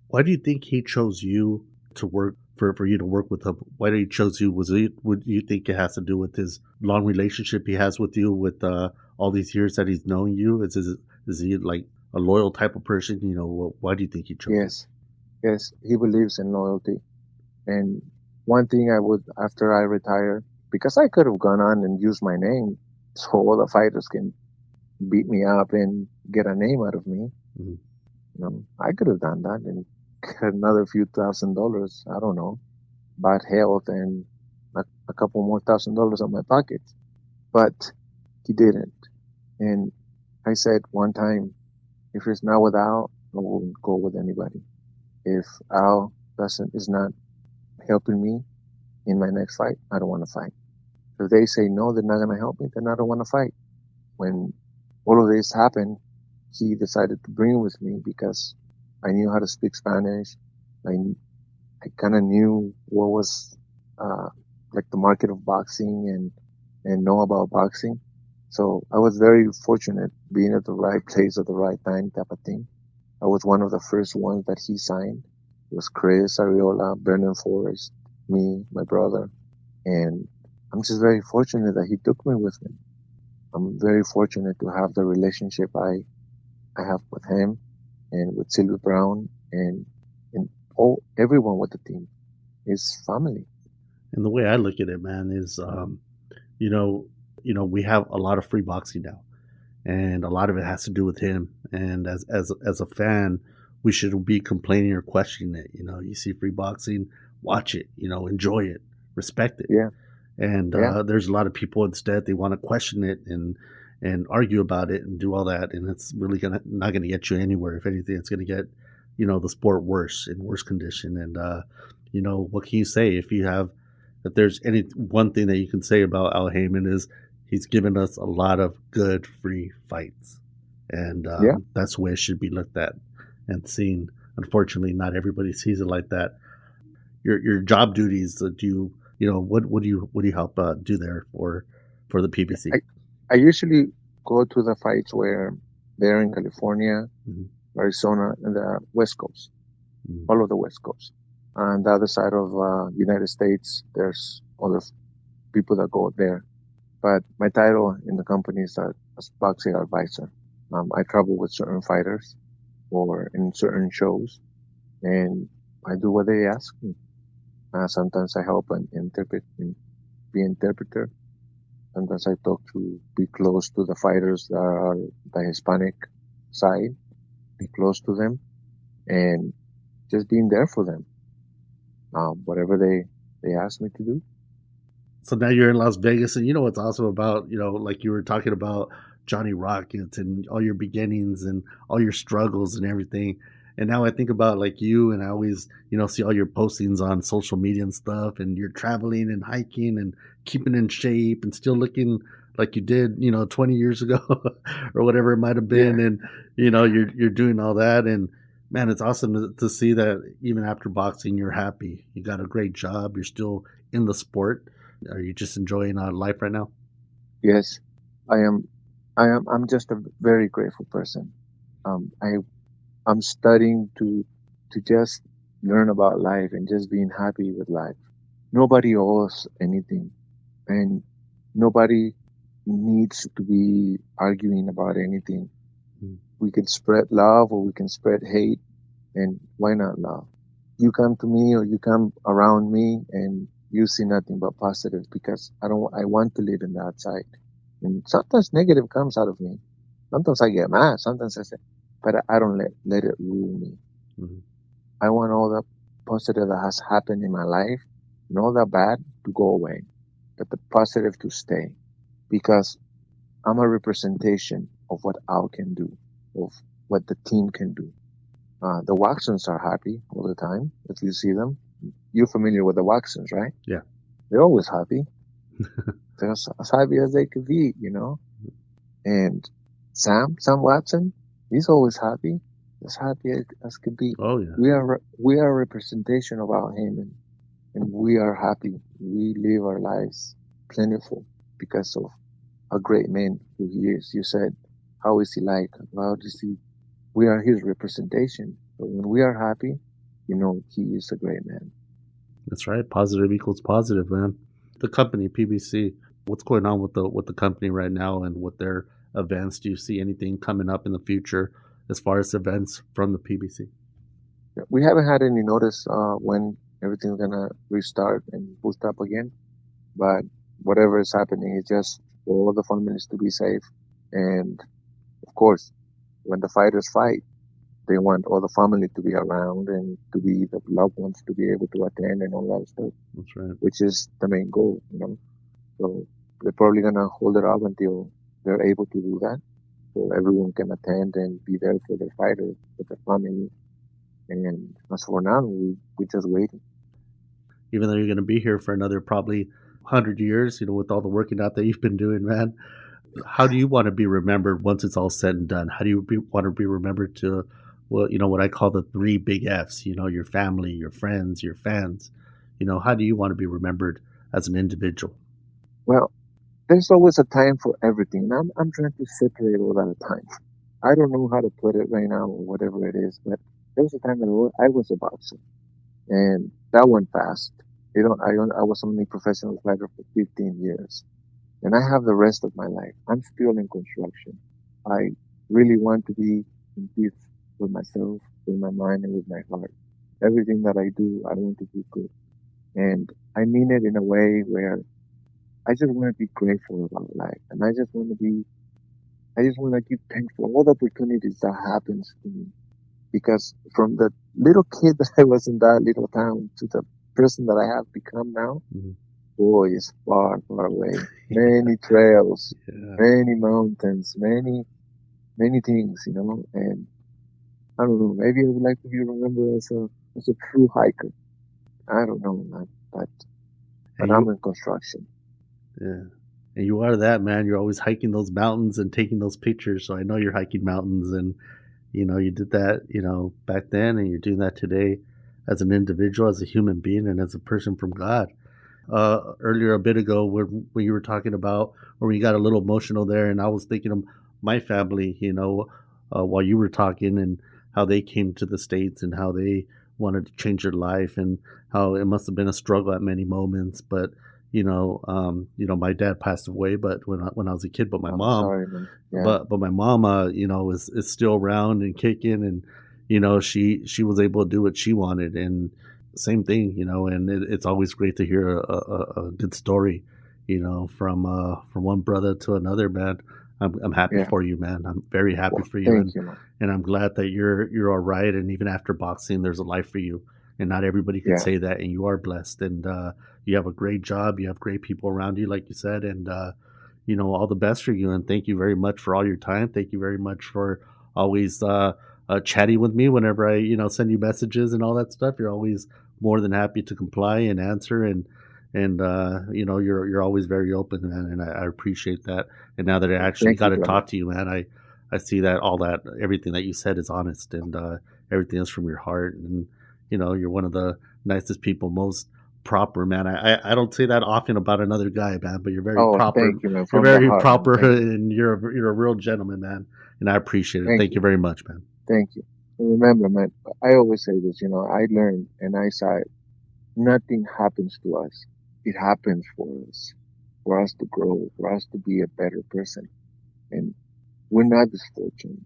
Speaker 1: Why do you think he chose you to work for you to work with him? Why did he chose you? Would you think it has to do with his long relationship he has with you with all these years that he's known you? Is he like a loyal type of person? You know, why do you think he chose you?
Speaker 2: Yes, yes, he believes in loyalty. And one thing I would, after I retire, because I could have gone on and used my name so all the fighters can beat me up and get a name out of me.
Speaker 1: Mhm.
Speaker 2: I could have done that and get another few $1,000. I don't know, bad health and a couple more $1,000 on my pocket. But he didn't. And I said one time, if it's not with Al, I won't go with anybody. If Al is not helping me in my next fight, I don't want to fight. If they say no, they're not going to help me, then I don't want to fight. When all of this happened, he decided to bring with me because I knew how to speak Spanish. I kind of knew what was like the market of boxing and know about boxing. So I was very fortunate being at the right place at the right time type of thing. I was one of the first ones that he signed. It was Chris, Ariola, Brendan Forrest, me, my brother. And I'm just very fortunate that he took me with him. I'm very fortunate to have the relationship I have with him and with Sylvia Brown and everyone with the team is family.
Speaker 1: And the way I look at it, man, is you know, we have a lot of free boxing now, and a lot of it has to do with him. And as a fan, we should be complaining or questioning it. You know, you see free boxing, watch it. You know, enjoy it, respect it.
Speaker 2: Yeah,
Speaker 1: And
Speaker 2: yeah,
Speaker 1: there's a lot of people instead they want to question it and argue about it and do all that, and it's really not gonna get you anywhere. If anything, it's gonna get the sport worse in worse condition. And what can you say if there's any one thing that you can say about Al Heyman is he's given us a lot of good free fights, and
Speaker 2: yeah.
Speaker 1: that's the way it should be looked at and seen. Unfortunately, not everybody sees it like that. Your job duties, do what do you help do there for the PBC?
Speaker 2: I, I usually go to the fights where they're in California,
Speaker 1: Mm-hmm.
Speaker 2: Arizona, and the West Coast,
Speaker 1: Mm-hmm.
Speaker 2: all of the West Coast. On the other side of United States, there's other people that go there. But my title in the company is a boxing advisor. I travel with certain fighters or in certain shows, and I do what they ask me. Sometimes I help and interpret and be interpreter. Sometimes I talk to be close to the fighters that are the Hispanic side, be close to them, and just being there for them. Whatever they ask me to do.
Speaker 1: So now you're in Las Vegas, and you know what's awesome about like you were talking about Johnny Rockets and all your beginnings and all your struggles and everything. And now I think about like you, and I always see all your postings on social media and stuff, and you're traveling and hiking and keeping in shape and still looking like you did 20 years ago or whatever it might have
Speaker 2: Yeah.
Speaker 1: been. And you're doing all that, and man, it's awesome to see that even after boxing you're happy, you got a great job, you're still in the sport. Are you just enjoying life right now?
Speaker 2: Yes, I am. I'm just a very grateful person. I I'm studying to just learn about life and just being happy with life. Nobody owes anything, and nobody needs to be arguing about anything.
Speaker 1: Mm.
Speaker 2: We can spread love or we can spread hate, and why not love? You come to me or you come around me and you see nothing but positive because I want to live in that side. And sometimes negative comes out of me. Sometimes I get mad. Sometimes I say, but I don't let it rule me.
Speaker 1: Mhm.
Speaker 2: I want all the positive that has happened in my life and all the bad to go away, but the positive to stay because I'm a representation of what Al can do, of what the team can do. The Waxons are happy all the time. If you see them, you're familiar with the Waxons, right?
Speaker 1: Yeah.
Speaker 2: They're always happy. They're as happy as they could be. And Sam Watson, he's always happy, as happy as could be.
Speaker 1: Oh yeah.
Speaker 2: We are a representation of our Haymon, and we are happy. We live our lives plentiful because of a great man who he is. You said, how is he like? How does he? We are his representation. So when we are happy, he is a great man.
Speaker 1: That's right. Positive equals positive, man. The company PBC. What's going on with the company right now and with their events? Do you see anything coming up in the future as far as events from the PBC?
Speaker 2: We haven't had any notice when everything's gonna restart and boost up again, but whatever is happening is just for all the families to be safe. And of course, when the fighters fight, they want all the family to be around and to be the loved ones to be able to attend and all that stuff.
Speaker 1: That's right.
Speaker 2: Which is the main goal, So they're probably gonna hold it up until they're able to do that, so everyone can attend and be there for their fighters, for their family. And as for now, we're just waiting.
Speaker 1: Even though you're going to be here for another probably 100 years, with all the working out that you've been doing, man, how do you want to be remembered once it's all said and done? How do you want to be remembered to, well, what I call the 3 big F's, your family, your friends, your fans? How do you want to be remembered as an individual?
Speaker 2: Well, there's always a time for everything. And I'm trying to separate all that time. I don't know how to put it right now or whatever it is, but there was a time that I was a boxer, and that went fast. I was only a professional fighter for 15 years, and I have the rest of my life. I'm still in construction. I really want to be in peace with myself, with my mind, and with my heart. Everything that I do, I want to do good. And I mean it in a way where I just want to be grateful about life. And I just want to give thanks for all the opportunities that happens to me. Because from the little kid that I was in that little town to the person that I have become now, boy, it's far, far away. Many trails, many mountains, many things, and I don't know, maybe I would like to be remembered as a true hiker. I don't know, man, but I'm in construction.
Speaker 1: Yeah. And you are that, man. You're always hiking those mountains and taking those pictures. So I know you're hiking mountains, and you did that, back then, and you're doing that today as an individual, as a human being, and as a person from God. Earlier, a bit ago, when you were talking about, or when you got a little emotional there, and I was thinking of my family, while you were talking, and how they came to the States and how they wanted to change their life, and how it must have been a struggle at many moments. But my dad passed away, but when I was a kid, but my mom,
Speaker 2: sorry, man. Yeah.
Speaker 1: but my mama, is still around and kicking, and she was able to do what she wanted, and same thing, and it's always great to hear a good story, from one brother to another, man. I'm happy for you, man. I'm very happy for you,
Speaker 2: Thank you,
Speaker 1: and I'm glad that you're all right. And even after boxing, there's a life for you, and not everybody can say that. And you are blessed, and you have a great job. You have great people around you, like you said, and all the best for you. And thank you very much for all your time. Thank you very much for always chatting with me whenever I send you messages and all that stuff. You're always more than happy to comply and answer, and you're always very open, man, and I appreciate that. And now that I actually got to talk to you, man, I see that everything that you said is honest, and everything is from your heart, and you're one of the nicest people, most proper, man. I don't say that often about another guy, man, but you're very proper.
Speaker 2: Thank you, man.
Speaker 1: You're very proper, and you're a real gentleman, man, and I appreciate it. Thank you very much, man.
Speaker 2: Thank you. And remember, man, I always say this, I learned and I saw it. Nothing happens to us. It happens for us to grow, for us to be a better person. And we're not this fortunate.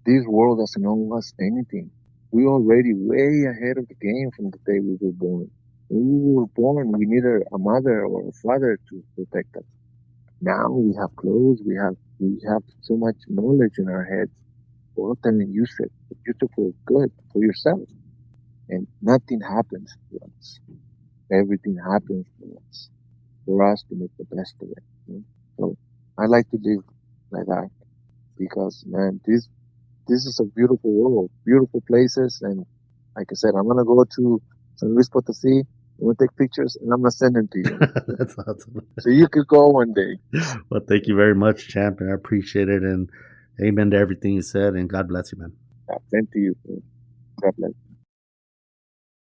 Speaker 2: This world doesn't owe us anything. We're already way ahead of the game from the day we were born. When we were born, we needed a mother or a father to protect us. Now we have clothes, we have so much knowledge in our heads. Go out there and use it. Use it for good, for yourself. And nothing happens to us. Everything happens to us for us to make the best of it. So I like to live like that because, man, this is a beautiful world, beautiful places. And like I said, I'm going to go to San Luis Potosí. I'm going to take pictures and I'm going to send them to you.
Speaker 1: That's awesome.
Speaker 2: So you could go one day.
Speaker 1: Well, thank you very much, champ. And I appreciate it. And amen to everything you said. And God bless you, man.
Speaker 2: Same to you. God bless you.